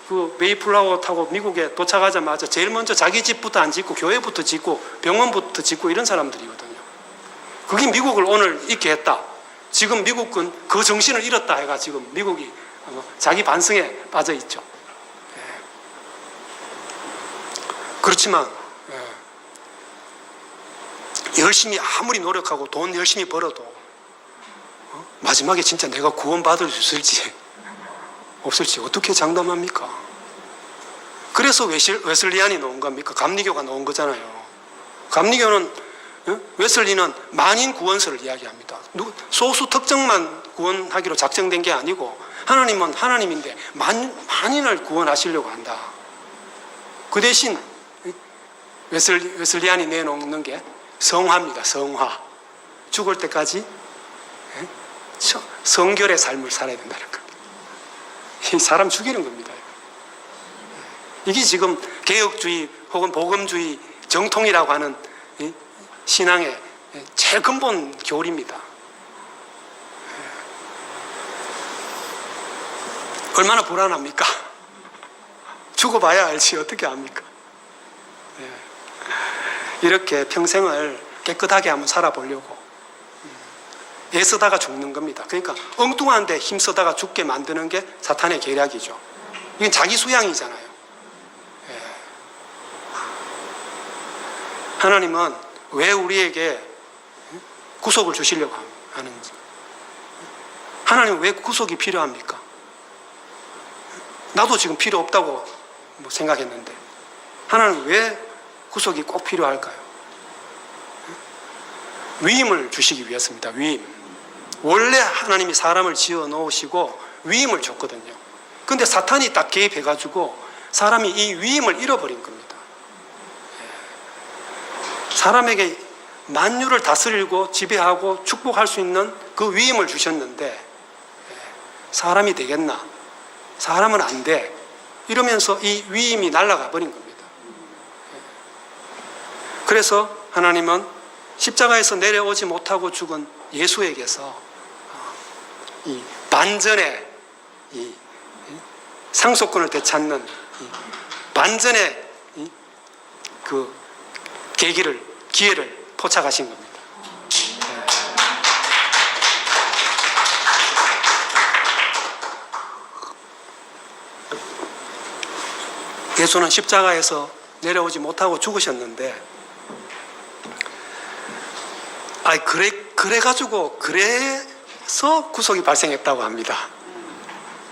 그 메이플라워 타고 미국에 도착하자마자 제일 먼저 자기 집부터 안 짓고 교회부터 짓고 병원부터 짓고 이런 사람들이거든요. 그게 미국을 오늘 있게 했다. 지금 미국은 그 정신을 잃었다 해가 지금 미국이 자기 반성에 빠져 있죠. 그렇지만 열심히 아무리 노력하고 돈 열심히 벌어도 마지막에 진짜 내가 구원받을 수 있을지 없을지 어떻게 장담합니까? 그래서 웨슬리안이 놓은 겁니까? 감리교가 놓은 거잖아요. 감리교는, 웨슬리는 만인 구원설을 이야기합니다. 소수 특정만 구원하기로 작정된 게 아니고 하나님은 하나님인데 만인을 구원하시려고 한다. 그 대신 웨슬리안이 내놓는 게 성화입니다. 성화. 죽을 때까지 성결의 삶을 살아야 된다는 겁니다. 이 사람 죽이는 겁니다. 이게 지금 개혁주의 혹은 복음주의 정통이라고 하는 신앙의 제일 근본 교리입니다. 얼마나 불안합니까? 죽어봐야 알지 어떻게 압니까? 이렇게 평생을 깨끗하게 한번 살아보려고 애쓰다가 죽는 겁니다. 그러니까 엉뚱한데 힘쓰다가 죽게 만드는 게 사탄의 계략이죠. 이건 자기 수양이잖아요. 하나님은 왜 우리에게 구속을 주시려고 하는지, 하나님은 왜 구속이 필요합니까? 나도 지금 필요 없다고 생각했는데 하나님은 왜 구속이 꼭 필요할까요? 위임을 주시기 위해서입니다. 위임. 원래 하나님이 사람을 지어 놓으시고 위임을 줬거든요. 근데 사탄이 딱 개입해가지고 사람이 이 위임을 잃어버린 겁니다. 사람에게 만유를 다스리고 지배하고 축복할 수 있는 그 위임을 주셨는데 사람이 되겠나? 사람은 안 돼. 이러면서 이 위임이 날아가 버린 겁니다. 그래서 하나님은 십자가에서 내려오지 못하고 죽은 예수에게서 이 반전의 이 상속권을 되찾는 이 반전의 그 기회를 포착하신 겁니다. 예수는 십자가에서 내려오지 못하고 죽으셨는데, 그래서 구속이 발생했다고 합니다.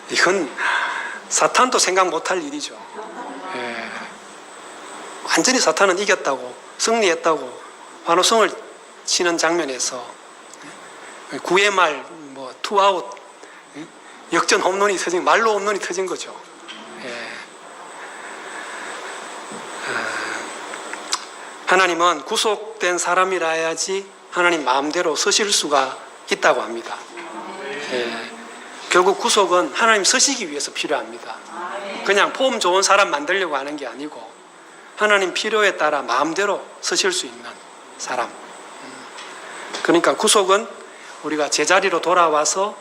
이건 사탄도 생각 못할 일이죠. 예. 완전히 사탄은 이겼다고, 승리했다고 환호성을 치는 장면에서 9회 말 투아웃 역전 홈런이 터진, 말로 홈런이 터진 거죠. 예. 하나님은 구속된 사람이라 해야지 하나님 마음대로 서실 수가 있다고 합니다. 예. 결국 구속은 하나님 서시기 위해서 필요합니다. 그냥 폼 좋은 사람 만들려고 하는 게 아니고 하나님 필요에 따라 마음대로 서실 수 있는 사람. 그러니까 구속은 우리가 제자리로 돌아와서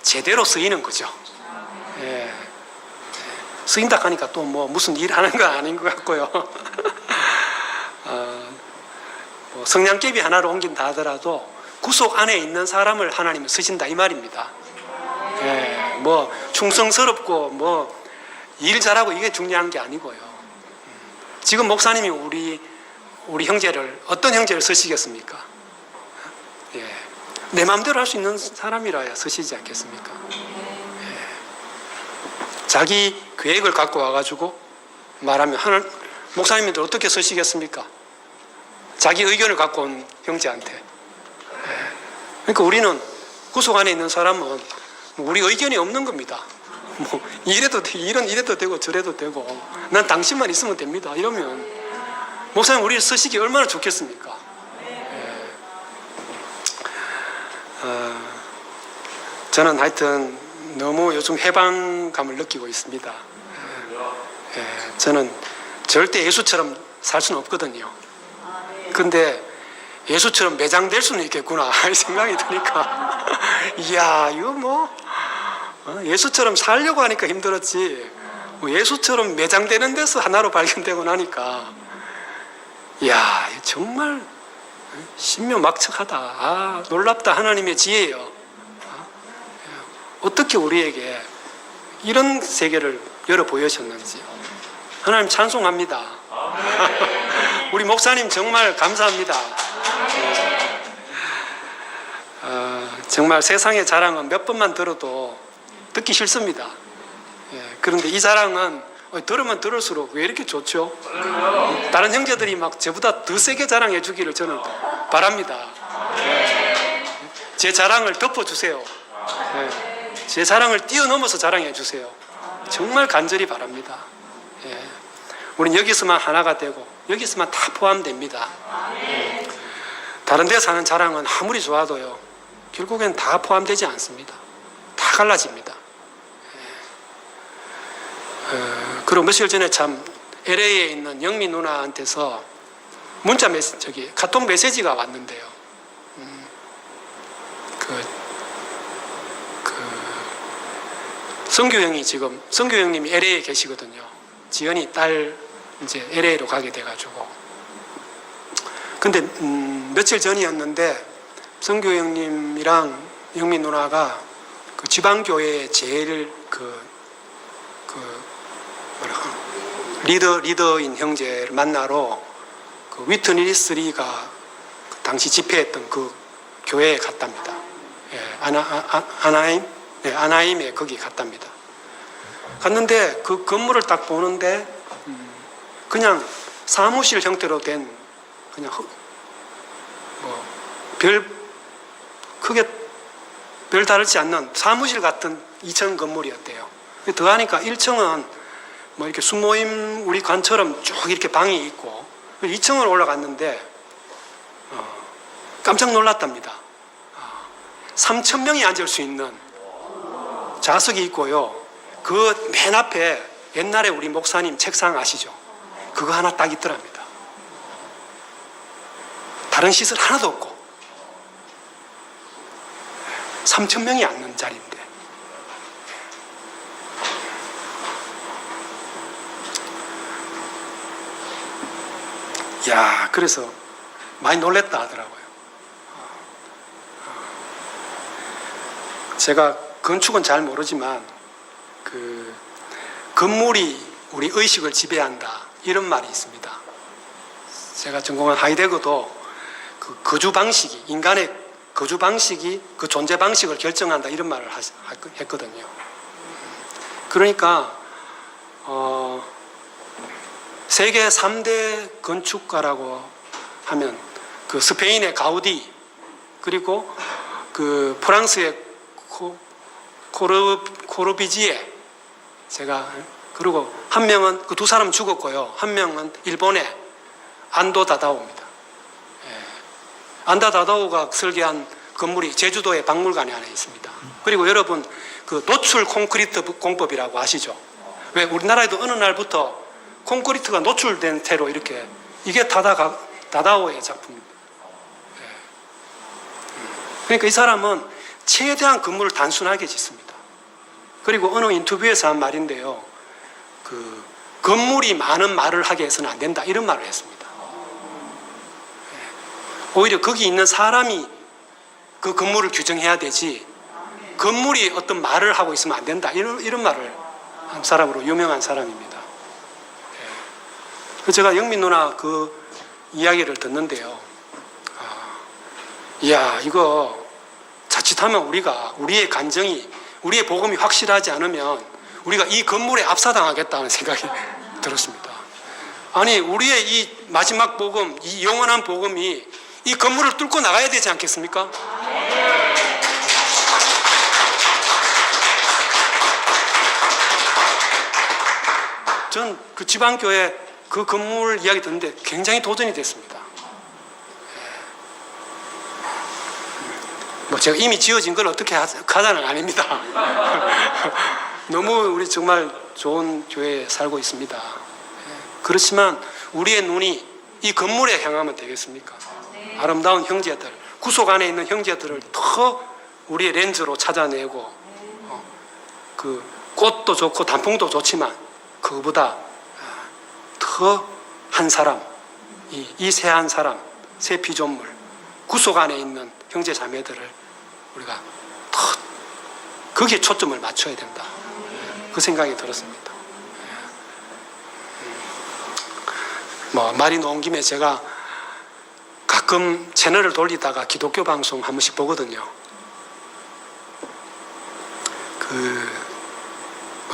제대로 쓰이는 거죠. 예. 쓰인다 하니까 또 무슨 일 하는 건 아닌 것 같고요. 성냥개비 하나로 옮긴다 하더라도 구속 안에 있는 사람을 하나님은 쓰신다 이 말입니다. 예, 충성스럽고 일 잘하고 이게 중요한 게 아니고요. 지금 목사님이 우리 형제를 어떤 형제를 쓰시겠습니까? 예, 내 마음대로 할 수 있는 사람이라야 쓰시지 않겠습니까? 예, 자기 계획을 갖고 와가지고 말하면 목사님들 어떻게 쓰시겠습니까? 자기 의견을 갖고 온 형제한테. 예, 그러니까 우리는 구속 안에 있는 사람은 우리 의견이 없는 겁니다. 이래도 되고 저래도 되고 난 당신만 있으면 됩니다. 이러면 목사님 우리를 쓰시기 얼마나 좋겠습니까? 예. 저는 하여튼 너무 요즘 해방감을 느끼고 있습니다. 예. 저는 절대 예수처럼 살 수는 없거든요. 근데 예수처럼 매장될 수는 있겠구나 이 생각이 드니까 이야 이거 예수처럼 살려고 하니까 힘들었지 예수처럼 매장되는 데서 하나로 발견되고 나니까 이야 정말 신묘막측하다. 놀랍다. 하나님의 지혜예요. 어떻게 우리에게 이런 세계를 열어 보여주셨는지 하나님 찬송합니다. 우리 목사님 정말 감사합니다. 정말 세상의 자랑은 몇 번만 들어도 듣기 싫습니다. 그런데 이 자랑은 들으면 들을수록 왜 이렇게 좋죠? 다른 형제들이 막 저보다 더 세게 자랑해 주기를 저는 바랍니다. 제 자랑을 덮어주세요. 제 자랑을 뛰어넘어서 자랑해 주세요. 정말 간절히 바랍니다. 우린 여기서만 하나가 되고 여기서만 다 포함됩니다. 다른 데서 하는 자랑은 아무리 좋아도요 결국엔 다 포함되지 않습니다. 다 갈라집니다. 그리고 며칠 전에 참 LA에 있는 영미 누나한테서 카톡 메시지가 왔는데요. 성규 형님이 LA에 계시거든요. 지연이 딸 이제 LA로 가게 돼가지고. 근데 며칠 전이었는데 성규 형님이랑 영미 누나가 그 지방교회의 제일 리더인 형제를 만나러 그 위트니 리스리가 당시 집회했던 그 교회에 갔답니다. 아나임에 거기 갔답니다. 갔는데 그 건물을 딱 보는데 그냥 사무실 형태로 된 그냥 크게 별 다르지 않는 사무실 같은 2층 건물이었대요. 더하니까 1층은 이렇게 수모임 우리 관처럼 쭉 이렇게 방이 있고 2층을 올라갔는데 깜짝 놀랐답니다. 3,000명이 앉을 수 있는 좌석이 있고요. 그 맨 앞에 옛날에 우리 목사님 책상 아시죠? 그거 하나 딱 있더랍니다. 다른 시설 하나도 없고 3,000명이 앉는 자리인데. 야, 그래서 많이 놀랬다 하더라고요. 제가 건축은 잘 모르지만 그 건물이 우리 의식을 지배한다 이런 말이 있습니다. 제가 전공한 하이데거도 그 거주 방식이, 인간의 거주 방식이 그 존재 방식을 결정한다 이런 말을 했거든요. 그러니까 세계 3대 건축가라고 하면 그 스페인의 가우디, 그리고 그 프랑스의 코르비지에, 제가, 그리고 한 명은 그 두 사람 죽었고요. 한 명은 일본의 안도 다다오입니다. 안다 다다오가 설계한 건물이 제주도의 박물관에 안에 있습니다. 그리고 여러분 그 노출 콘크리트 공법이라고 아시죠? 왜 우리나라에도 어느 날부터 콘크리트가 노출된 태로 이렇게, 이게 다다오의 작품입니다. 그러니까 이 사람은 최대한 건물을 단순하게 짓습니다. 그리고 어느 인터뷰에서 한 말인데요, 그 건물이 많은 말을 하게 해서는 안 된다 이런 말을 했습니다. 오히려 거기 있는 사람이 그 건물을 규정해야 되지, 건물이 어떤 말을 하고 있으면 안 된다 이런 말을 한 사람으로 유명한 사람입니다. 제가 영민 누나 그 이야기를 듣는데요, 이야, 이거 자칫하면 우리의 간정이, 우리의 복음이 확실하지 않으면 우리가 이 건물에 압사당하겠다는 생각이 들었습니다. 아니, 우리의 이 마지막 복음, 이 영원한 복음이 이 건물을 뚫고 나가야 되지 않겠습니까? 전 그 지방교회 그 건물 이야기 듣는데 굉장히 도전이 됐습니다. 뭐 제가 이미 지어진 걸 어떻게 하자는 아닙니다. 너무 우리 정말 좋은 교회에 살고 있습니다. 그렇지만 우리의 눈이 이 건물에 향하면 되겠습니까? 아름다운 형제들, 구속 안에 있는 형제들을 더 우리의 렌즈로 찾아내고, 그 꽃도 좋고 단풍도 좋지만 그보다 더 한 사람, 이 새 한 사람, 새 피조물, 구속 안에 있는 형제 자매들을 우리가 더 거기에 초점을 맞춰야 된다, 그 생각이 들었습니다. 뭐 말이 나온 김에 제가 가끔 채널을 돌리다가 기독교 방송 한 번씩 보거든요. 그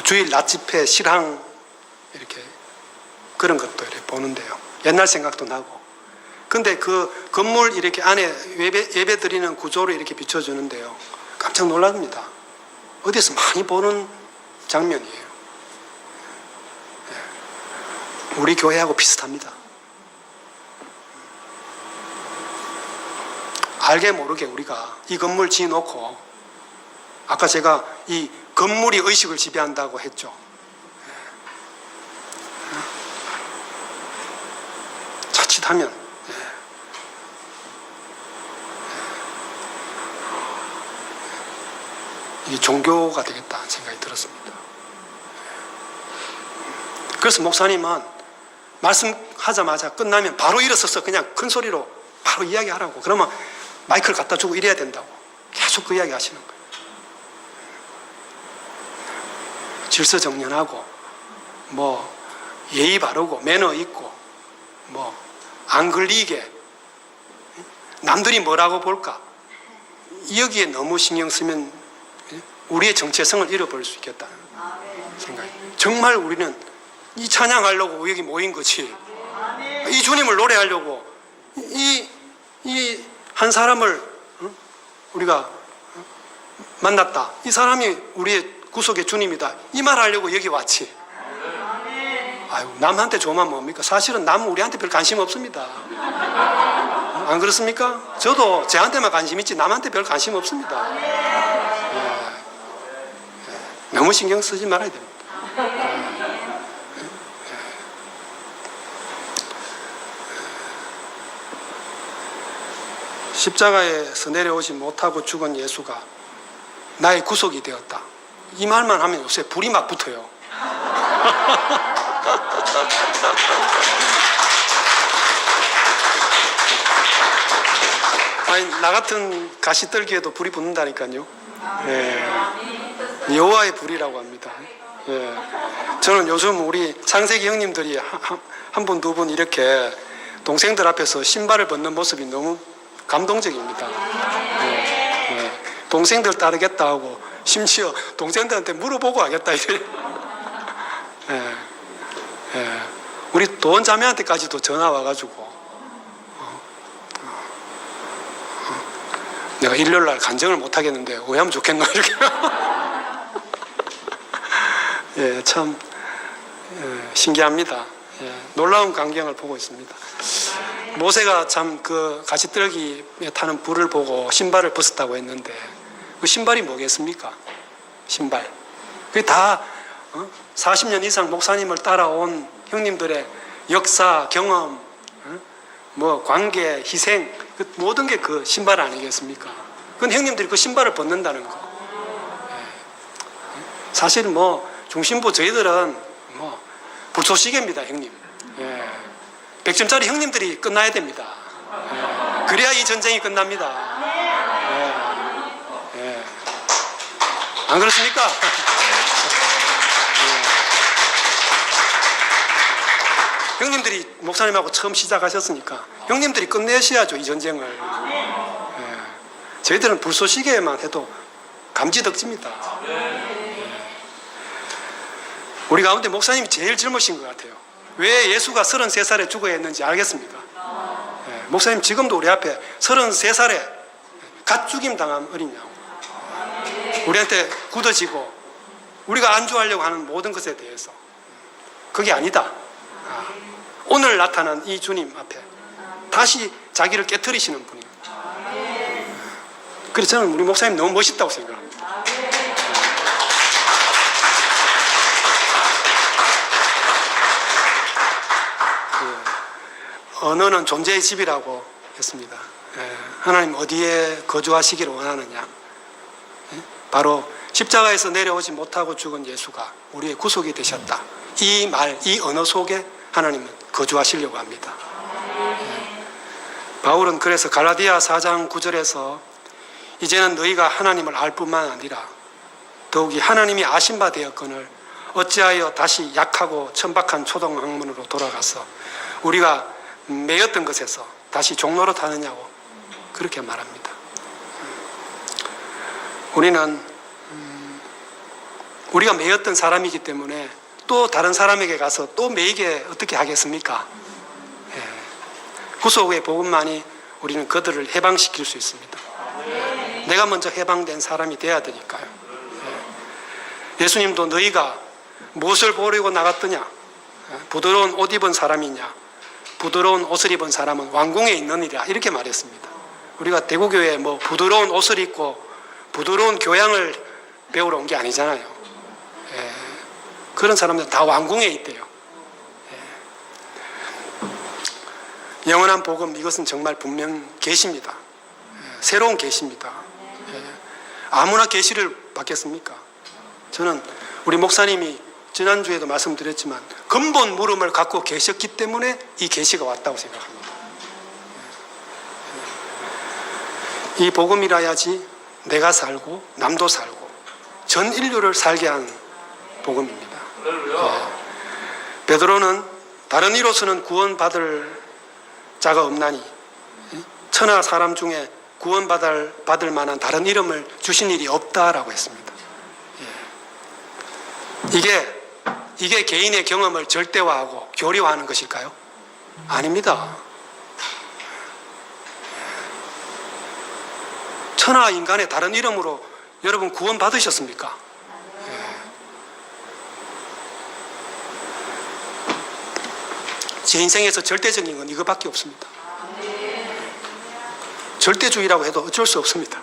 주일 낮 집회 실황 이렇게 그런 것도 이렇게 보는데요, 옛날 생각도 나고. 근데 그 건물 이렇게 안에 예배 드리는 구조를 이렇게 비춰주는데요, 깜짝 놀랍니다. 어디서 많이 보는 장면이에요. 우리 교회하고 비슷합니다. 알게 모르게 우리가 이 건물 지어놓고, 아까 제가 이 건물이 의식을 지배한다고 했죠. 자칫하면 이게 종교가 되겠다는 생각이 들었습니다. 그래서 목사님은 말씀하자마자 끝나면 바로 일어서서 그냥 큰 소리로 바로 이야기하라고, 그러면 마이크를 갖다 주고 이래야 된다고 계속 그 이야기 하시는 거예요. 질서정연하고, 뭐 예의 바르고 매너 있고, 뭐 안 걸리게, 남들이 뭐라고 볼까, 여기에 너무 신경 쓰면 우리의 정체성을 잃어버릴 수 있겠다는 생각이. 정말 우리는 이 찬양하려고 여기 모인 거지, 이 주님을 노래하려고 이 한 사람을 우리가 만났다, 이 사람이 우리의 구속의 주님이다, 이 말 하려고 여기 왔지. 아유, 남한테 좋으면 뭡니까? 사실은 남은 우리한테 별 관심 없습니다. 안 그렇습니까? 저도 제한테만 관심 있지 남한테 별 관심 없습니다. 너무 신경 쓰지 말아야 됩니다. 십자가에서 내려오지 못하고 죽은 예수가 나의 구속이 되었다. 이 말만 하면 요새 불이 막 붙어요. 아니, 나 같은 가시떨기에도 불이 붙는다니까요. 예. 여호와의 불이라고 합니다. 예. 저는 요즘 우리 창세기 형님들이 한 분, 두 분 이렇게 동생들 앞에서 신발을 벗는 모습이 너무 감동적입니다. 예. 예. 동생들 따르겠다 하고 심지어 동생들한테 물어보고 하겠다 이래. 예. 예. 우리 도원 자매한테까지도 전화 와가지고 내가 일요일날 간증을 못 하겠는데 오해하면 좋겠나 이렇게. 예, 참 신기합니다. 예, 놀라운 광경을 보고 있습니다. 모세가 참 그 가시떨기에 타는 불을 보고 신발을 벗었다고 했는데 그 신발이 뭐겠습니까? 신발. 그게 다 40년 이상 목사님을 따라온 형님들의 역사, 경험, 뭐 관계, 희생, 그 모든 게 그 신발 아니겠습니까? 그건 형님들이 그 신발을 벗는다는 거. 사실 뭐 중심부 저희들은 뭐 불쏘시개입니다, 형님. 100점짜리 형님들이 끝나야 됩니다. 그래야 이 전쟁이 끝납니다. 안 그렇습니까? 형님들이 목사님하고 처음 시작하셨으니까 형님들이 끝내셔야죠, 이 전쟁을. 저희들은 불쏘시개만 해도 감지덕집니다. 우리 가운데 목사님이 제일 젊으신 것 같아요. 왜 예수가 33살에 죽어야 했는지 알겠습니까? 목사님 지금도 우리 앞에 33살에 갓 죽임 당한 어린 양, 우리한테 굳어지고 우리가 안주하려고 하는 모든 것에 대해서 그게 아니다. 오늘 나타난 이 주님 앞에 다시 자기를 깨트리시는 분입니다. 그래서 저는 우리 목사님 너무 멋있다고 생각합니다. 언어는 존재의 집이라고 했습니다. 하나님 어디에 거주하시기를 원하느냐? 바로 십자가에서 내려오지 못하고 죽은 예수가 우리의 구속이 되셨다. 이 말, 이 언어 속에 하나님은 거주하시려고 합니다. 바울은 그래서 갈라디아 4장 9절에서 이제는 너희가 하나님을 알 뿐만 아니라 더욱이 하나님이 아신 바 되었거늘 어찌하여 다시 약하고 천박한 초동학문으로 돌아가서 우리가 매였던 것에서 다시 종노릇 하느냐고 그렇게 말합니다. 우리는 우리가 매였던 사람이기 때문에 또 다른 사람에게 가서 또 매이게 어떻게 하겠습니까? 구속의 복음만이 우리는 그들을 해방시킬 수 있습니다. 내가 먼저 해방된 사람이 돼야 되니까요. 예수님도 너희가 무엇을 보려고 나갔더냐? 부드러운 옷 입은 사람이냐? 부드러운 옷을 입은 사람은 왕궁에 있느니라 이렇게 말했습니다. 우리가 대구교회에 뭐 부드러운 옷을 입고 부드러운 교양을 배우러 온 게 아니잖아요. 그런 사람들 다 왕궁에 있대요. 영원한 복음, 이것은 정말 분명 계시입니다. 새로운 계시입니다. 아무나 계시를 받겠습니까? 저는 우리 목사님이 지난주에도 말씀드렸지만 근본 물음을 갖고 계셨기 때문에 이 계시가 왔다고 생각합니다. 이 복음이라야지 내가 살고 남도 살고 전 인류를 살게 한 복음입니다. 베드로는 다른 이로서는 구원받을 자가 없나니 천하 사람 중에 구원받을 만한 다른 이름을 주신 일이 없다라고 했습니다. 이게 개인의 경험을 절대화하고 교리화하는 것일까요? 아닙니다. 천하 인간의 다른 이름으로 여러분 구원 받으셨습니까? 제 인생에서 절대적인 건 이거밖에 없습니다. 절대주의라고 해도 어쩔 수 없습니다.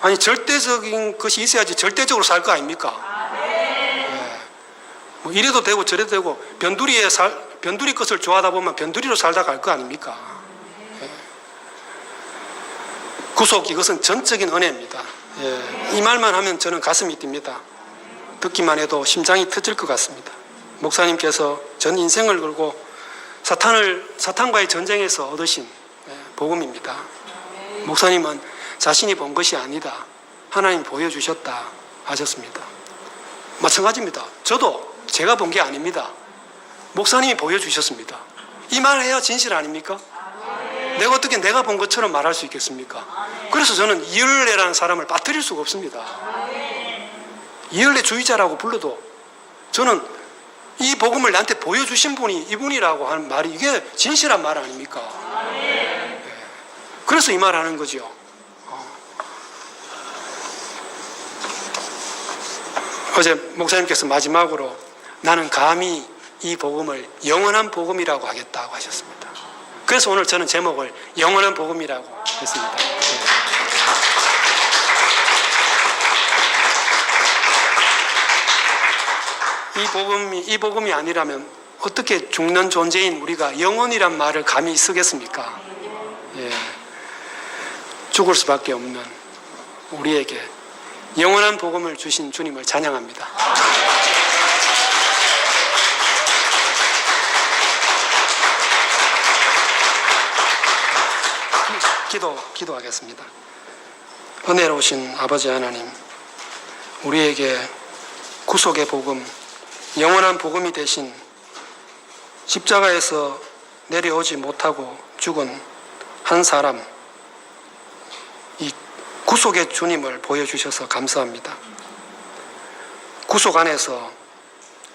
아니 절대적인 것이 있어야지 절대적으로 살 거 아닙니까? 뭐 이래도 되고 저래도 되고 변두리 것을 좋아하다 보면 변두리로 살다 갈 거 아닙니까? 구속, 이것은 전적인 은혜입니다. 예, 이 말만 하면 저는 가슴이 뜁니다. 듣기만 해도 심장이 터질 것 같습니다. 목사님께서 전 인생을 걸고 사탄과의 전쟁에서 얻으신 복음입니다. 목사님은 자신이 본 것이 아니다. 하나님 보여주셨다 하셨습니다. 마찬가지입니다. 저도 제가 본 게 아닙니다. 목사님이 보여주셨습니다. 이 말 해야 진실 아닙니까? 내가 어떻게 내가 본 것처럼 말할 수 있겠습니까? 그래서 저는 이율례라는 사람을 빠뜨릴 수가 없습니다. 이율례주의자라고 불러도 저는 이 복음을 나한테 보여주신 분이 이분이라고 하는 말이 이게 진실한 말 아닙니까? 그래서 이 말 하는 거죠. 어제 목사님께서 마지막으로 나는 감히 이 복음을 영원한 복음이라고 하겠다고 하셨습니다. 그래서 오늘 저는 제목을 영원한 복음이라고 했습니다. 이 복음이 아니라면 어떻게 죽는 존재인 우리가 영원이란 말을 감히 쓰겠습니까? 예. 죽을 수밖에 없는 우리에게 영원한 복음을 주신 주님을 찬양합니다. 기도하겠습니다. 은혜로우신 아버지 하나님, 우리에게 구속의 복음, 영원한 복음이 되신 십자가에서 내려오지 못하고 죽은 한 사람, 이 구속의 주님을 보여주셔서 감사합니다. 구속 안에서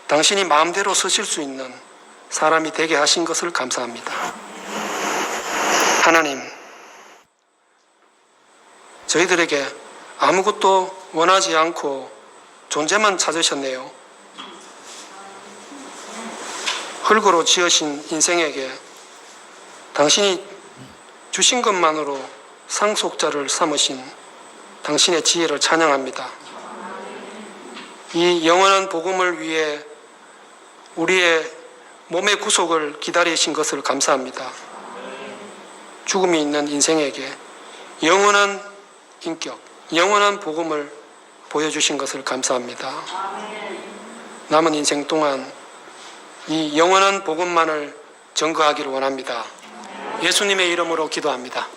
당신이 마음대로 서실 수 있는 사람이 되게 하신 것을 감사합니다. 하나님, 저희들에게 아무것도 원하지 않고 존재만 찾으셨네요. 흙으로 지으신 인생에게 당신이 주신 것만으로 상속자를 삼으신 당신의 지혜를 찬양합니다. 이 영원한 복음을 위해 우리의 몸의 구속을 기다리신 것을 감사합니다. 죽음이 있는 인생에게 영원한 인격, 영원한 복음을 보여주신 것을 감사합니다. 남은 인생 동안 이 영원한 복음만을 증거하기를 원합니다. 예수님의 이름으로 기도합니다.